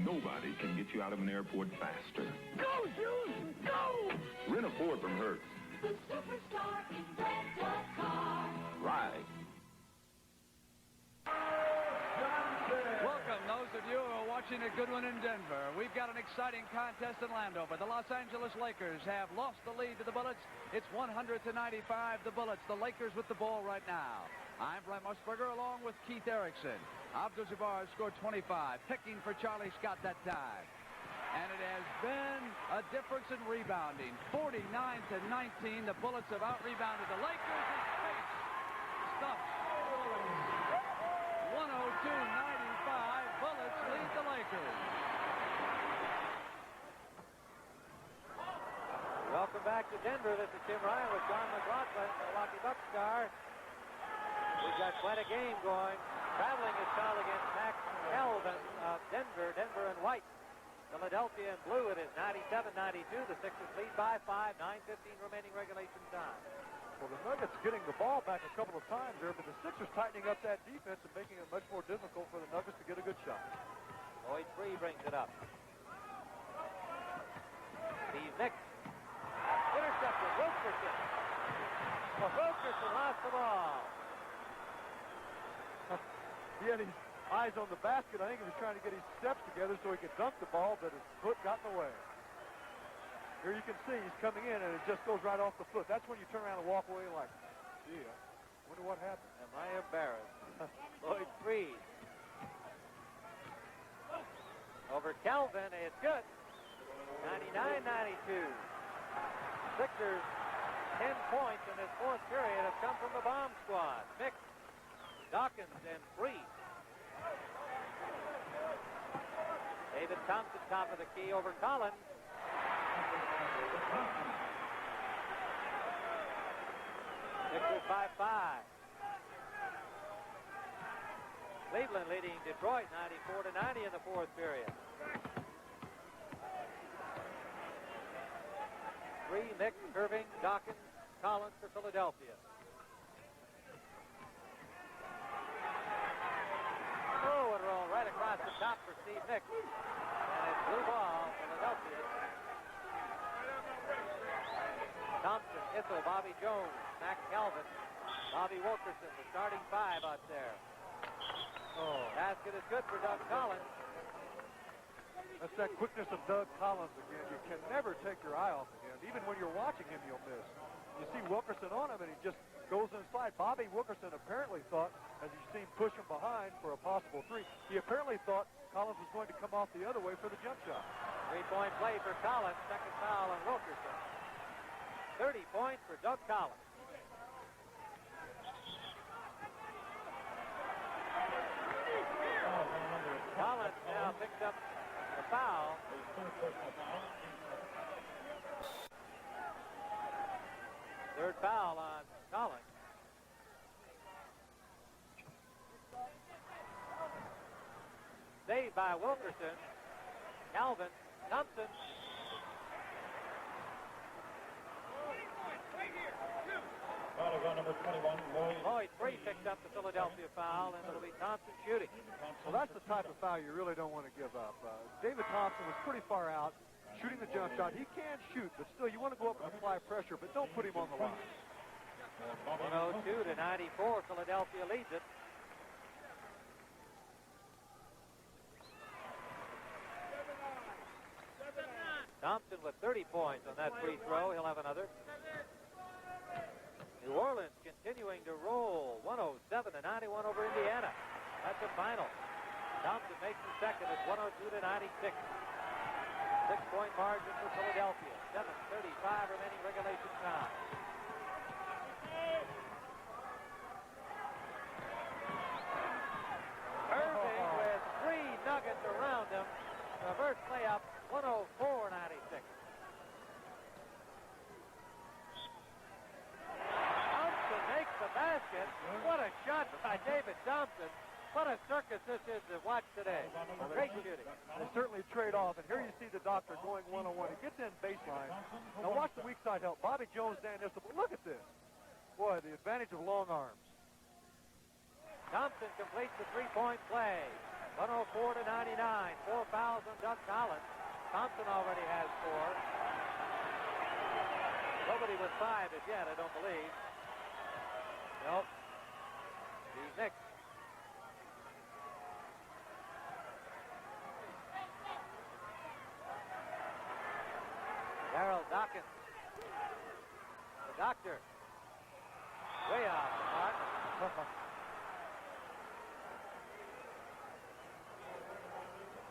Nobody can get you out of an airport faster. Go, Juice! Go! Rent a Ford from Hertz. The superstar in rent-a-car. Right. watching a good one in Denver. We've got an exciting contest in Landover. The Los Angeles Lakers have lost the lead to the Bullets. It's 100-95, the Bullets. The Lakers with the ball right now. I'm Brent Musburger along with Keith Erickson. Abdul-Jabbar scored 25, picking for Charlie Scott that time. And it has been a difference in rebounding. 49-19, the Bullets have out-rebounded the Lakers. It's stuffed. 102-95, Bullets lead the Lakers. Welcome back to Denver. This is Tim Ryan with John McLaughlin, Milwaukee Bucks star. We've got quite a game going. Traveling his foul against Max Kelvin of Denver. Denver in white. Philadelphia in blue. It is 97-92. The Sixers lead by 5. 9:15 remaining regulation time. Well, the Nuggets getting the ball back a couple of times there, but the Sixers tightening up that defense and making it much more difficult for the Nuggets to get a good shot. Lloyd Free brings it up. Steve Nicks. Intercepted. Wilkerson. Wilkerson lost the ball. He had his eyes on the basket. I think he was trying to get his steps together so he could dunk the ball, but his foot got in the way. Here you can see he's coming in, and it just goes right off the foot. That's when you turn around and walk away like, gee, I wonder what happened. Am I embarrassed? Lloyd Freed. Over Kelvin, it's good. 99-92. Sixers, 10 points in this fourth period have come from the bomb squad. Mick, Dawkins, and Freed. David Thompson, top of the key over Collins. Sixers by 5. Cleveland leading Detroit 94-90 in the fourth period. Free, Mick, Irving, Dawkins, Collins for Philadelphia. Oh, it rolled right across the top for Steve Mick. And it's blue ball, Philadelphia. Thompson, Issel, Bobby Jones, Max Calvin, Bobby Wilkerson, the starting 5 out there. Oh, basket is good for Doug Collins. That's that quickness of Doug Collins again. You can never take your eye off of him. Even when you're watching him, you'll miss. You see Wilkerson on him, and he just goes inside. Bobby Wilkerson apparently thought, as you see him push him behind for a possible 3, he apparently thought Collins was going to come off the other way for the jump shot. 3-point play for Collins. Second foul on Wilkerson. 30 points for Doug Collins. Collins now picks up the foul. Third foul on Collins. Saved by Wilkerson. Calvin, Thompson. Foul is on number 21, Lloyd Free picks up the Philadelphia foul, and it'll be Thompson shooting. Well, that's the type of foul you really don't want to give up. David Thompson was pretty far out, shooting the jump shot. He can shoot, but still, you want to go up and apply pressure, but don't put him on the line. 102-94, Philadelphia leads it. Thompson with 30 points on that free throw. He'll have another. New Orleans continuing to roll. 107-91 over Indiana. That's the final. Thompson makes the second. It's 102-96. 6-point margin for Philadelphia. 7:35 remaining regulation time. Irving with 3 Nuggets around him. Reverse layup. 104-96. Thompson makes the basket. What a shot by David Thompson. What a circus this is to watch today. Great shooting. They certainly trade off, and here you see the doctor going one-on-one. He gets in baseline. Now watch the weak side help. Bobby Jones down there. Look at this. Boy, the advantage of long arms. Thompson completes the 3-point play. 104-99. 4 fouls on Doug Collins. Thompson already has 4. Nobody with 5 as yet, I don't believe. Nope. Steve Nicks. Darryl Dawkins. The doctor. Way off the mark.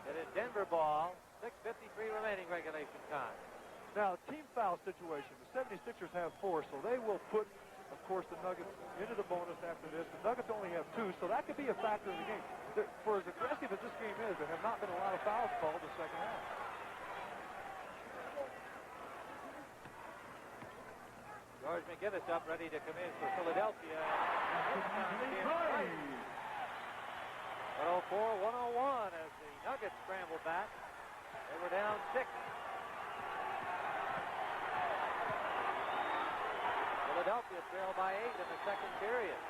It is Denver ball. 6:53 remaining regulation time. Now, team foul situation. The 76ers have 4, so they will put, of course, the Nuggets into the bonus after this. The Nuggets only have 2, so that could be a factor in the game. For as aggressive as this game is, there have not been a lot of fouls called in the second half. George McGinnis up ready to come in for Philadelphia. 104-101 as the Nuggets scramble back. They were down 6. Philadelphia trailed by 8 in the second period.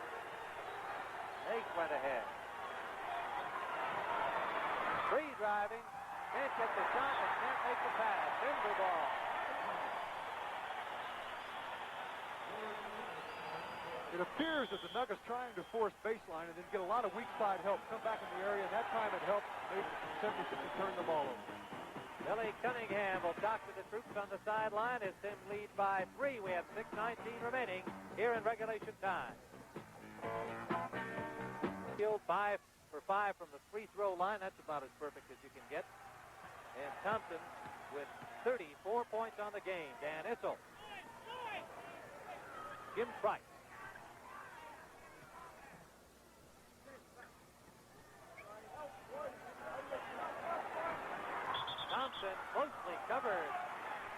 Nate went ahead. 3 driving. Can't get the shot and can't make the pass. Denver ball. It appears that the Nuggets trying to force baseline and then get a lot of weak side help, come back in the area, and that time it helped the 76ers turn the ball over. Billy Cunningham will talk to the troops on the sideline as Tim leads by 3. We have 6:19 remaining here in regulation time. Field 5 for 5 from the free throw line. That's about as perfect as you can get. And Thompson with 34 points on the game. Dan Issel. Jim Price. Thompson closely covered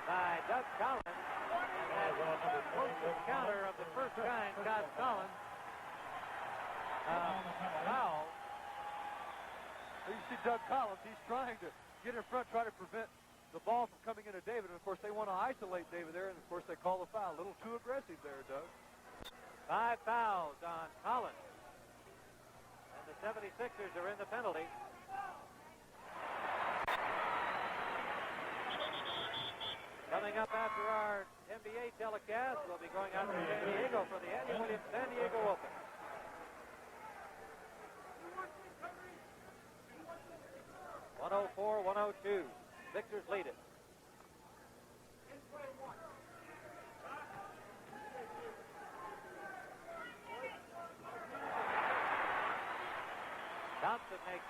by Doug Collins. And has the closest counter of the first kind, Todd Collins. Foul. You see Doug Collins, he's trying to get in front, try to prevent the ball from coming into David. And, of course, they want to isolate David there, and, of course, they call the foul. A little too aggressive there, Doug. 5 fouls on Collins. And the 76ers are in the penalty. Coming up after our NBA telecast, we'll be going out to San Diego for the Andy Williams San Diego Open. (104-102). Sixers lead it. Thompson makes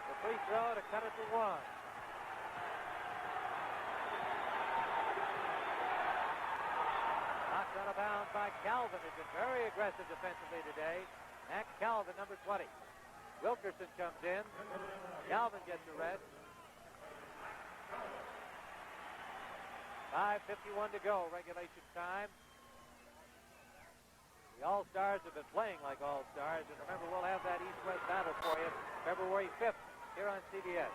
the free throw to cut it to 1. Knocked out of bounds by Calvin, who's been very aggressive defensively today. Max Calvin, number 20. Wilkerson comes in. Calvin gets the rest. 5:51 to go, regulation time. The All-Stars have been playing like All-Stars, and remember, we'll have that East-West battle for you February 5th here on CBS.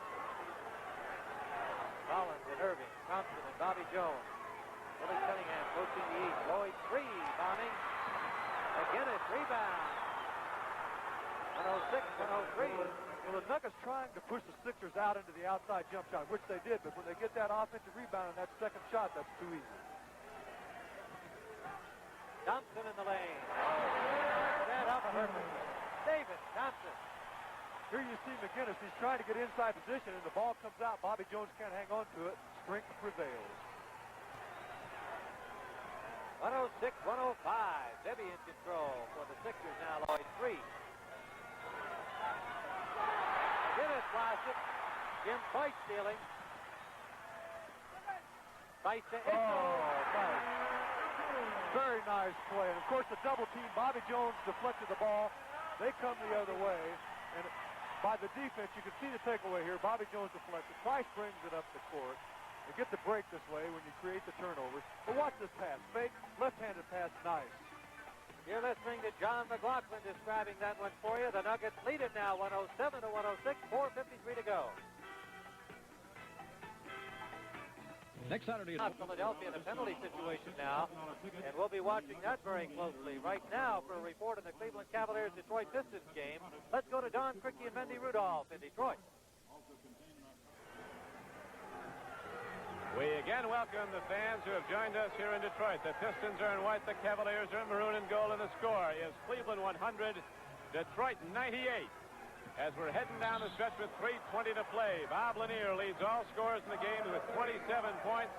Collins and Irving, Thompson and Bobby Jones. Billy Cunningham coaching the East. Lloyd 3 bombing. McGinnis rebound. 106-103. Well, the Nuggets trying to push the Sixers out into the outside jump shot, which they did, but when they get that offensive rebound and that second shot, that's too easy. Thompson in the lane. Set up Herman. David Thompson. Here you see McGinnis. He's trying to get inside position, and the ball comes out. Bobby Jones can't hang on to it. Strength prevails. 106-105. Debbie in control for the Sixers now. Lloyd 3. McGinnis lost it. Jim Price stealing. Price to Issel. Nice. Very nice play. And, of course, the double team. Bobby Jones deflected the ball. They come the other way. And by the defense, you can see the takeaway here. Bobby Jones deflected. Price brings it up the court. They get the break this way when you create the turnovers. But watch this pass. Fake, left-handed pass, nice. You're listening to John McLaughlin describing that one for you. The Nuggets lead it now, 107-106, 4:53 to go. Next Saturday at Philadelphia in a penalty situation now, and we'll be watching that very closely. Right now, for a report on the Cleveland Cavaliers-Detroit Pistons game, let's go to Don Criqui and Mendy Rudolph in Detroit. We again welcome the fans who have joined us here in Detroit. The Pistons are in white, the Cavaliers are in maroon and gold, and the score is Cleveland 100, Detroit 98. As we're heading down the stretch with 3:20 to play, Bob Lanier leads all scorers in the game with 27 points.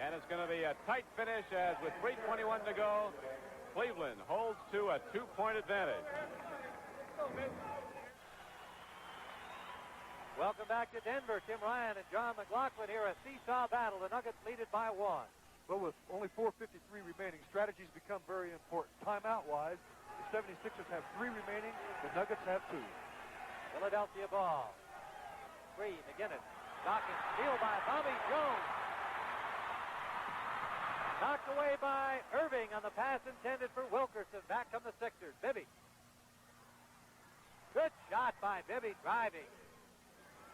And it's going to be a tight finish as with 3:21 to go, Cleveland holds to a 2-point advantage. Welcome back to Denver. Tim Ryan and John McLaughlin here. A seesaw battle. The Nuggets lead it by 1. Well, with only 4:53 remaining, strategies become very important. Timeout-wise, the 76ers have 3 remaining. The Nuggets have 2. Philadelphia ball. 3, McGinnis. Dawkins, steal by Bobby Jones. Knocked away by Irving on the pass intended for Wilkerson. Back come the Sixers. Bibby. Good shot by Bibby driving.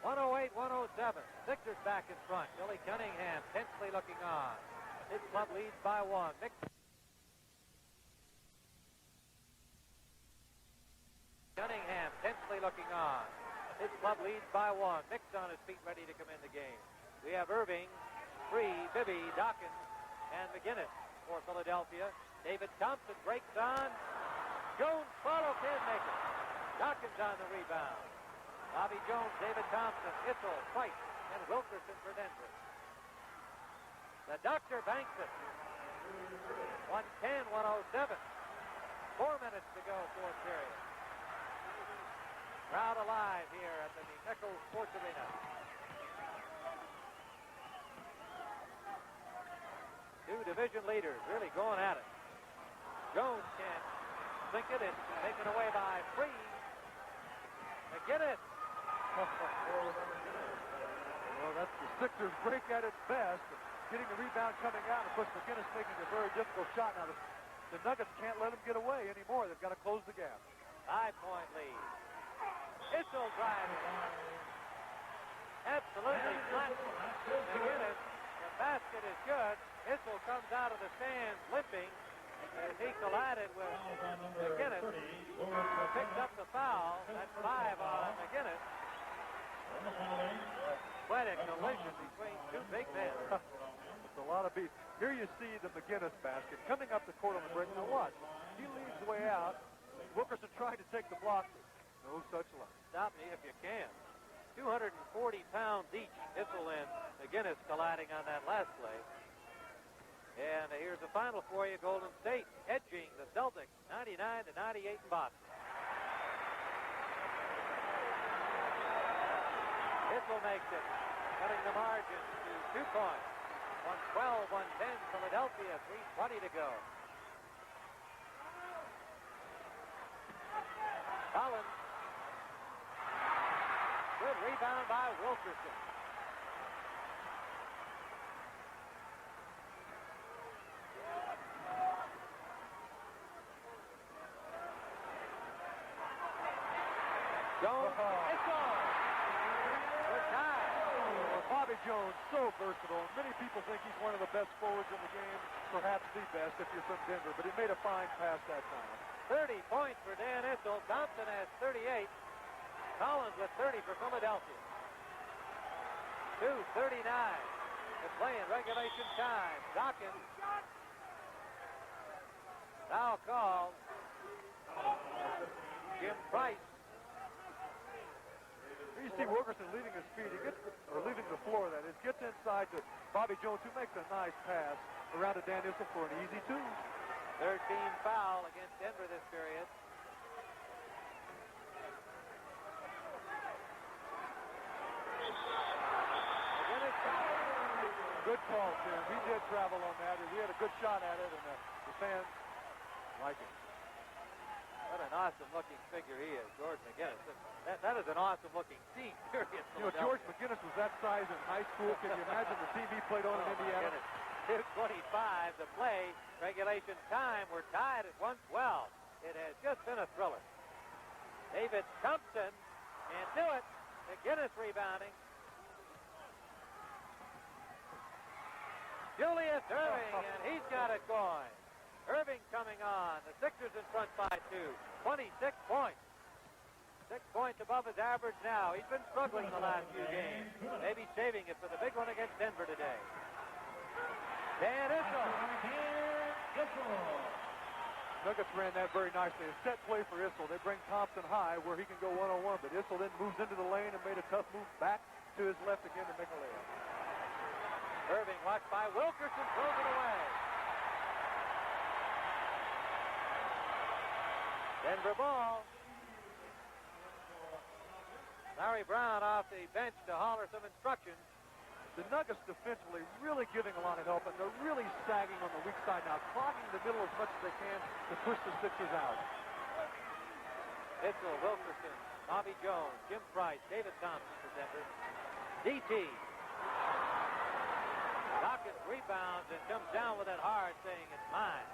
108-107. Sixers back in front. Billy Cunningham tensely looking on. His club leads by 1. Cunningham tensely looking on. His club leads by 1. Mick's on his feet ready to come in the game. We have Irving, 3, Bibby, Dawkins, and McGinnis for Philadelphia. David Thompson breaks on. Jones follow, can't make it. Dawkins on the rebound. Bobby Jones, David Thompson, Issel, Price, and Wilkerson for Denver. The Doctor banks it. 110-107. 4 minutes to go, fourth period. Crowd alive here at the Nichols Sports Arena. Two division leaders really going at it. Jones can sink it. It's taken away by Free. McGinnis. Well, that's the Sixers break at its best. Getting the rebound coming out. Of course, McGinnis making a very difficult shot. Now, the Nuggets can't let him get away anymore. They've got to close the gap. 5-point lead. Issel driving. Absolutely flat. McGinnis. The basket is good. Issel comes out of the stands limping as he collided with McGinnis. Picks up the foul. That's 5 on McGinnis. Quite a collision between two big men. It's a lot of beef. Here you see the McGinnis basket coming up the court on the break. Now watch. He leads the way out. Wilkerson tried to take the block. No such luck. Stop me if you can. 240 pounds each, Issel and McGinnis colliding on that last play. And here's the final for you. Golden State edging the Celtics 99-98 in Boston. Issel makes it, cutting the margin to 2 points. 112-110 Philadelphia, 3:20 to go. Collins. Good rebound by Wilkerson. Jones. It's on. Good time. Bobby Jones, so versatile. Many people think he's one of the best forwards in the game, perhaps the best if you're from Denver, but he made a fine pass that time. 30 points for Dan Issel. Thompson has 38. Collins with 30 for Philadelphia. 2:39 to play in regulation time. Dawkins. Foul called. Jim Price. You see Wilkerson leaving his feet. He gets, or leaving the floor, that is. Gets inside to Bobby Jones, who makes a nice pass around to Dan Issel for an easy 2. Third team foul against Denver this period. Good call, Tim. He did travel on that. We had a good shot at it, and the fans like it. What an awesome-looking figure he is, George McGinnis. That is an awesome-looking scene, period. You know, George McGinnis was that size in high school. Can you imagine the team he played on in Indiana? 2:25 to play. Regulation time. We're tied at 112. It has just been a thriller. David Thompson can't do it. McGinnis rebounding. Julius Irving, and he's got it going. Irving coming on. The Sixers in front by 2. 26 points. 6 points above his average now. He's been struggling the last few games. Maybe saving it for the big one against Denver today. Dan Issel. Nuggets ran that very nicely. A set play for Issel. They bring Thompson high where he can go one-on-one, but Issel then moves into the lane and made a tough move back to his left again to make a layup. Irving watched by Wilkerson, throws it away. Denver ball. Larry Brown off the bench to holler some instructions. The Nuggets defensively really giving a lot of help, and they're really sagging on the weak side now, clogging the middle as much as they can to push the Sixers out. Itzel, Wilkerson, Bobby Jones, Jim Price, David Thompson for Denver. DT. Dawkins rebounds and comes down with it hard, saying it's mine.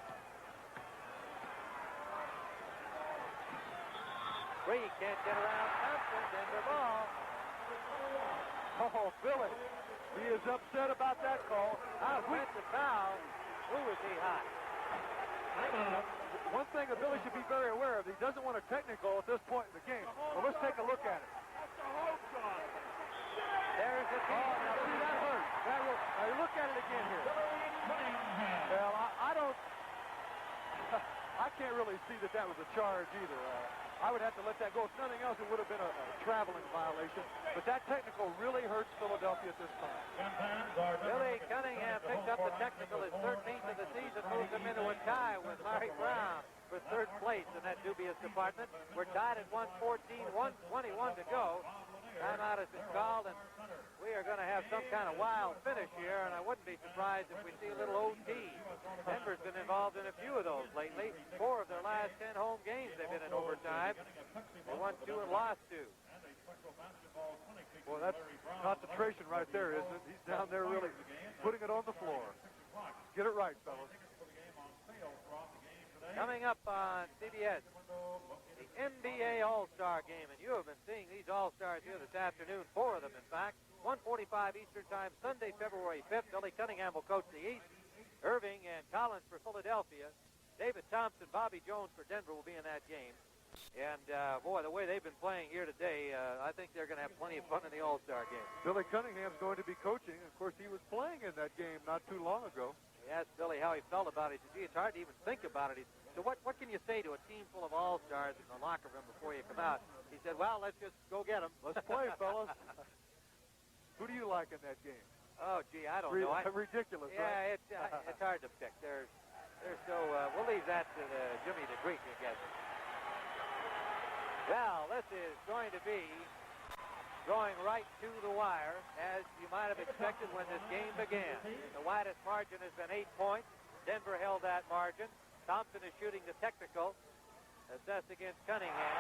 Free can't get around Thompson. Denver ball. Oh, Billy. He is upset about that call. Offensive foul. Who is he hot? One thing that Billy should be very aware of, he doesn't want a technical at this point in the game. Well, let's take a look at it. There's the Oh, now see, that hurt. Now you look at it again here. Well, I don't... I can't really see that that was a charge either. I would have to let that go. If nothing else, it would have been a traveling violation. But that technical really hurts Philadelphia at this time. Billy Cunningham picks up the technical, his 13th of the season, moves him into a tie with Larry Brown for third place in that dubious department. We're tied at 114, 121 to go. Timeout has been called, and we are going to have some kind of wild finish here, and I wouldn't be surprised if we see a little OT. Denver's been involved in a few of those lately. 4 of their last 10 home games they've been in overtime. They won 2 and lost 2. Well, that's concentration right there, isn't it? He's down there really putting it on the floor. Get it right, fellas. Coming up on CBS, the NBA All-Star Game, and you have been seeing these All-Stars here this afternoon, 4 of them, in fact. 1:45 Eastern Time, Sunday, February 5th. Billy Cunningham will coach the East. Irving and Collins for Philadelphia. David Thompson, Bobby Jones for Denver will be in that game. And, boy, the way they've been playing here today, I think they're going to have plenty of fun in the All-Star Game. Billy Cunningham's going to be coaching. Of course, he was playing in that game not too long ago. He asked Billy how he felt about it. He said, gee, it's hard to even think about it. So what can you say to a team full of all-stars in the locker room before you come out? He said, well, let's just go get them. Let's play, fellas. Who do you like in that game? Oh, gee, I don't know. Ridiculous, yeah, right? it's hard to pick. They're so, we'll leave that to Jimmy the Greek, I guess. Well, this is going to be going right to the wire, as you might have expected when this game began. The widest margin has been 8 points. Denver held that margin. Thompson is shooting the technical, assessed against Cunningham.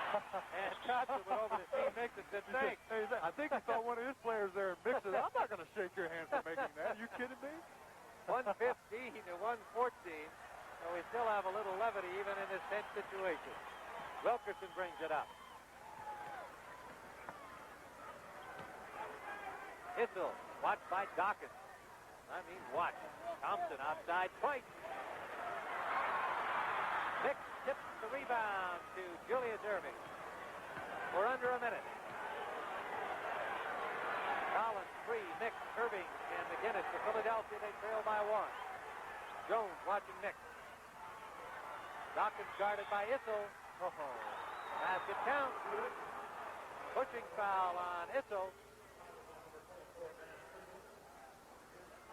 And Thompson went over to Steve Mix and said, thanks. Hey, I think he saw one of his players there and mixed it. I'm not going to shake your hand for making that. Are you kidding me? 115 to 114. So we still have a little levity even in this tense situation. Wilkerson brings it up. Itzel, watched by Dawkins. I mean, watch. Thompson outside twice. Nick tips the rebound to Julius Irving. We're under a minute. Collins, free. Nick, Irving, and McGinnis for Philadelphia. They trail by 1. Jones watching Nick. Dawkins guarded by Itzel. Basket count. Pushing foul on Itzel.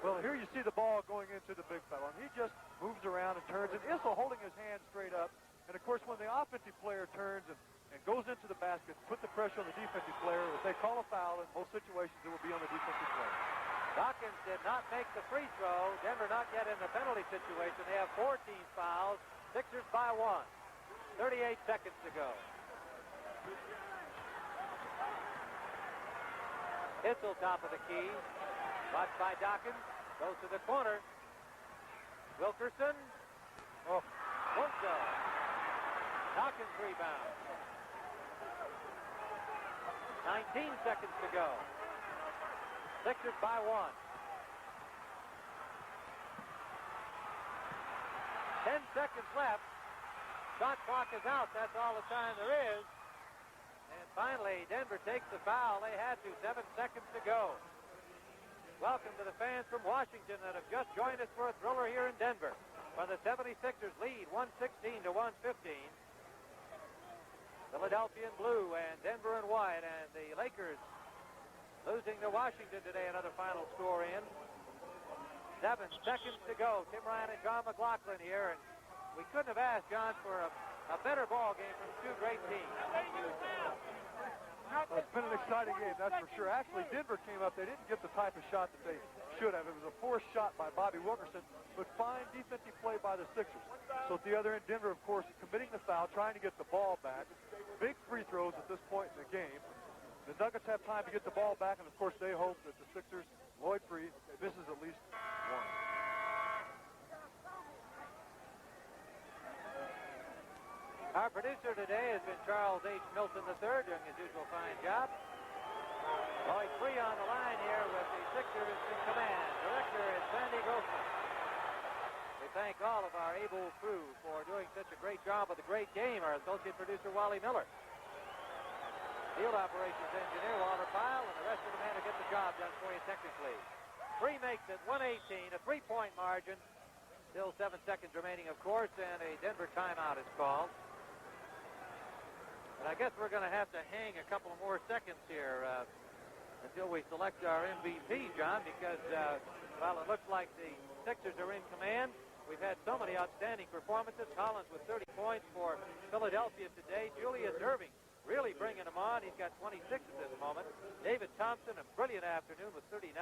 Well, here you see the ball going into the big fella, and he just moves around and turns, and Issel holding his hand straight up. And, of course, when the offensive player turns and goes into the basket, put the pressure on the defensive player. If they call a foul, in most situations, it will be on the defensive player. Dawkins did not make the free throw. Denver not yet in the penalty situation. They have 14 fouls. Sixers by 1. 38 seconds to go. Itzel top of the key. Watched by Dawkins. Goes to the corner. Wilkerson. Oh, won't go. Dawkins rebound. 19 seconds to go. Sixers by 1. 10 seconds left. Shot clock is out. That's all the time there is. And finally, Denver takes the foul. They had to. 7 seconds to go. Welcome to the fans from Washington that have just joined us for a thriller here in Denver. When the 76ers lead 116 to 115. Philadelphia in blue and Denver in white, and the Lakers losing to Washington today. Another final score in. 7 seconds to go. Tim Ryan and John McLaughlin here, and we couldn't have asked, John, for a better ball game from two great teams. Well, it's been an exciting game, that's for sure. Actually, Denver came up. They didn't get the type of shot that they should have. It was a forced shot by Bobby Wilkerson, but fine defensive play by the Sixers. So at the other end, Denver, of course, committing the foul, trying to get the ball back. Big free throws at this point in the game. The Nuggets have time to get the ball back, and of course, they hope that the Sixers, Lloyd Freed, misses at least one. Our producer today has been Charles H. Milton III, doing his usual fine job. Lloyd Freed on the line here with the Sixers in command. Director is Sandy Grossman. We thank all of our able crew for doing such a great job of the great game. Our associate producer, Wally Miller. Field operations engineer, Walter Pyle, and the rest of the men who get the job done for you technically. Free makes it 118, a 3-point margin. Still 7 seconds remaining, of course, and a Denver timeout is called. And I guess we're going to have to hang a couple of more seconds here until we select our MVP, John, because, well, it looks like the Sixers are in command. We've had so many outstanding performances. Collins with 30 points for Philadelphia today. Julius Erving really bringing him on. He's got 26 at this moment. David Thompson, a brilliant afternoon with 39.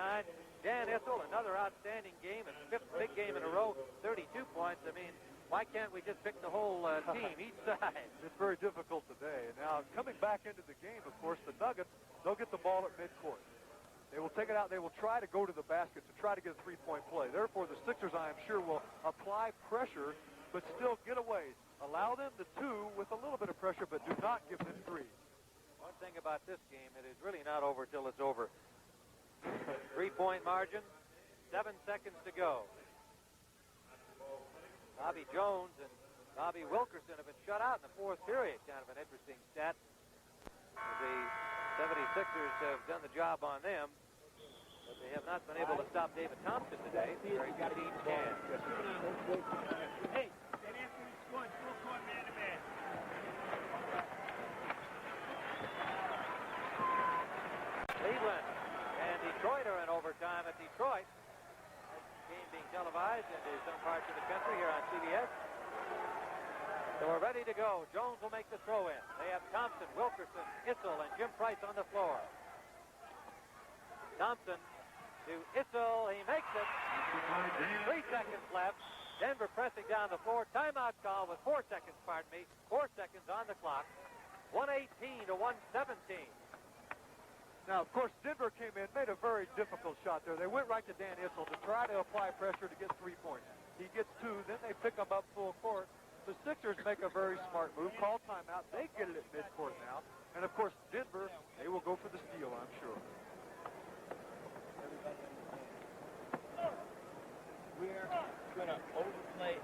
Dan Issel, another outstanding game, his 5th big game in a row, 32 points. I mean, why can't we just pick the whole team, each side? It's very difficult today. Now, coming back into the game, of course, the Nuggets, they'll get the ball at midcourt. They will take it out. They will try to go to the basket to try to get a 3-point play. Therefore, the Sixers, I am sure, will apply pressure, but still get away. Allow them the 2 with a little bit of pressure, but do not give them 3. One thing about this game, it is really not over till it's over. 3-point margin, 7 seconds to go. Bobby Jones and Bobby Wilkerson have been shut out in the 4th period. Kind of an interesting stat. The 76ers have done the job on them, but they have not been able to stop David Thompson today. Very good team can. Hey, that Anthony scored full court man-to-man. Cleveland and Detroit are in overtime at Detroit. Game being televised into some parts of the country here on CBS. So we're ready to go. Jones will make the throw in. They have Thompson, Wilkerson, Issel, and Jim Price on the floor. Thompson to Issel. He makes it. 3 seconds left. Denver pressing down the floor. Timeout call with 4 seconds, 4 seconds on the clock. 118 to 117. Now, of course, Denver came in, made a very difficult shot there. They went right to Dan Issel to try to apply pressure to get 3 points. He gets 2, then they pick him up full court. The Sixers make a very smart move, call timeout. They get it at midcourt now. And, of course, Denver, they will go for the steal, I'm sure. We're going to overplay.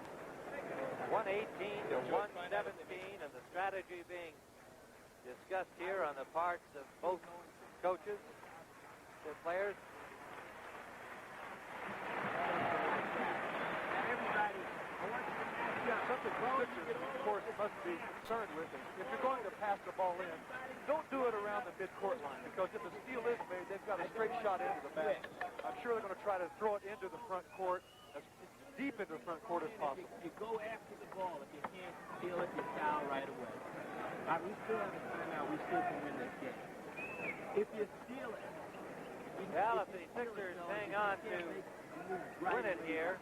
118 to 117, and the strategy being discussed here on the parts of both coaches, the players. Everybody, I want you to match up. Something the Sixers, of course, must be concerned with. If you're going to pass the ball in, don't do it around the midcourt line, because if a steal is made, they've got a straight shot into the basket. I'm sure they're going to try to throw it into the front court, as deep into the front court as possible. You go after the ball. If you can't steal it, you foul right away. We still have a timeout. We still can win this game. If you steal it, well, if the Sixers hang on to win it here,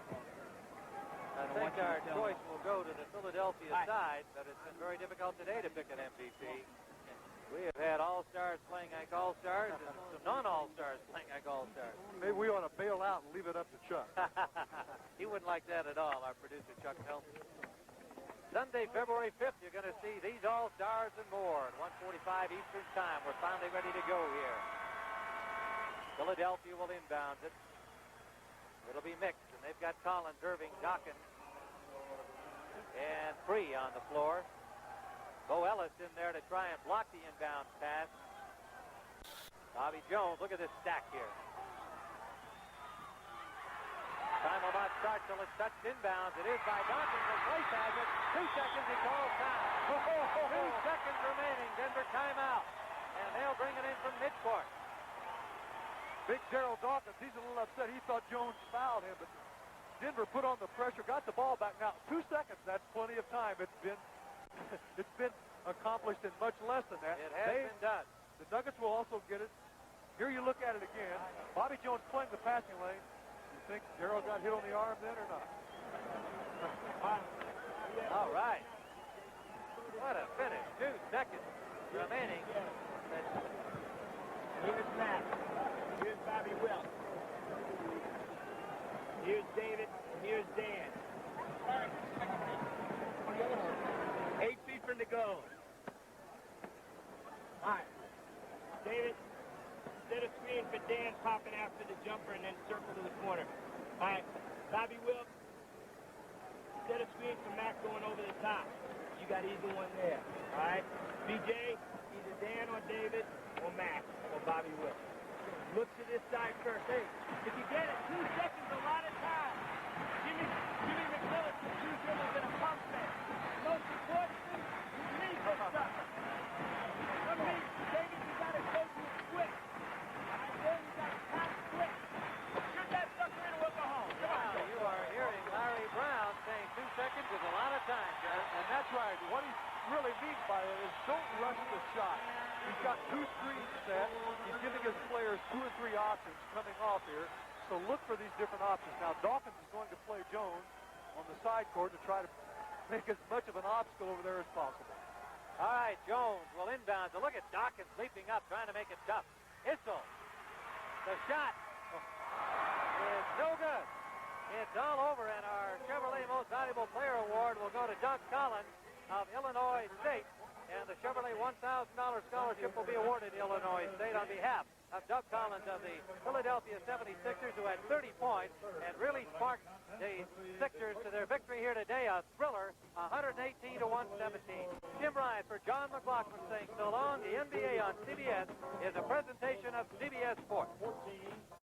I think our choice will go to the Philadelphia side, but it's been very difficult today to pick an MVP. We have had all-stars playing like all-stars and some non-all-stars playing like all-stars. Maybe we ought to bail out and leave it up to Chuck. He wouldn't like that at all, our producer, Chuck Nelson. Sunday, February 5th, you're going to see these all-stars and more at 1:45 Eastern Time. We're finally ready to go here. Philadelphia will inbound it. It'll be mixed, and they've got Collins, Erving, Dawkins, and Free on the floor. Bo Ellis in there to try and block the inbound pass. Bobby Jones, look at this stack here. Time will not start till it's touched inbounds. It is by Dawkins, and Price has it. 2 seconds, he calls time. 2 seconds remaining, Denver timeout. And they'll bring it in from midcourt. Big Gerald Dawkins, he's a little upset. He thought Jones fouled him, but Denver put on the pressure, got the ball back. Now, 2 seconds, that's plenty of time. It's been accomplished in much less than that. It has been done. The Nuggets will also get it. Here you look at it again. Bobby Jones playing the passing lane. You think Gerald got hit on the arm then or not? All right. What a finish. 2 seconds remaining. Here's Matt. Here's Bobby Wilk. Here's David. Here's Dan. 8 feet from the goal. All right. David, set a screen for Dan popping after the jumper and then circle to the corner. All right. Bobby Wilk, set a screen for Matt going over the top. You got either one there. All right. BJ, either Dan or David or Matt or Bobby Wilk. Look to this side first. Hey, if you get it, 2 seconds, a lot of time. Jimmy McMillan with 2 dribbles and a pump fake. Most importantly, you need this stuff. From me, David, you got to go to it quick. And then you got to pass quick. Shoot that sucker in or go home. Wow, you are hearing Larry Brown saying 2 seconds is a lot of time, John. And that's right. What he really means by it is don't rush the shot. He's got 2 screens set. He's giving his players 2 or 3 options coming off here. So look for these different options. Now, Dawkins is going to play Jones on the side court to try to make as much of an obstacle over there as possible. All right, Jones will inbound. So look at Dawkins leaping up, trying to make it tough. Issel. The shot is no good. It's all over, and our Chevrolet Most Valuable Player Award will go to Doug Collins of Illinois State. And the Chevrolet $1,000 scholarship will be awarded to Illinois State on behalf of Doug Collins of the Philadelphia 76ers, who had 30 points and really sparked the Sixers to their victory here today. A thriller, 118 to 117. Jim Bryant for John McLaughlin saying so long. The NBA on CBS is a presentation of CBS Sports.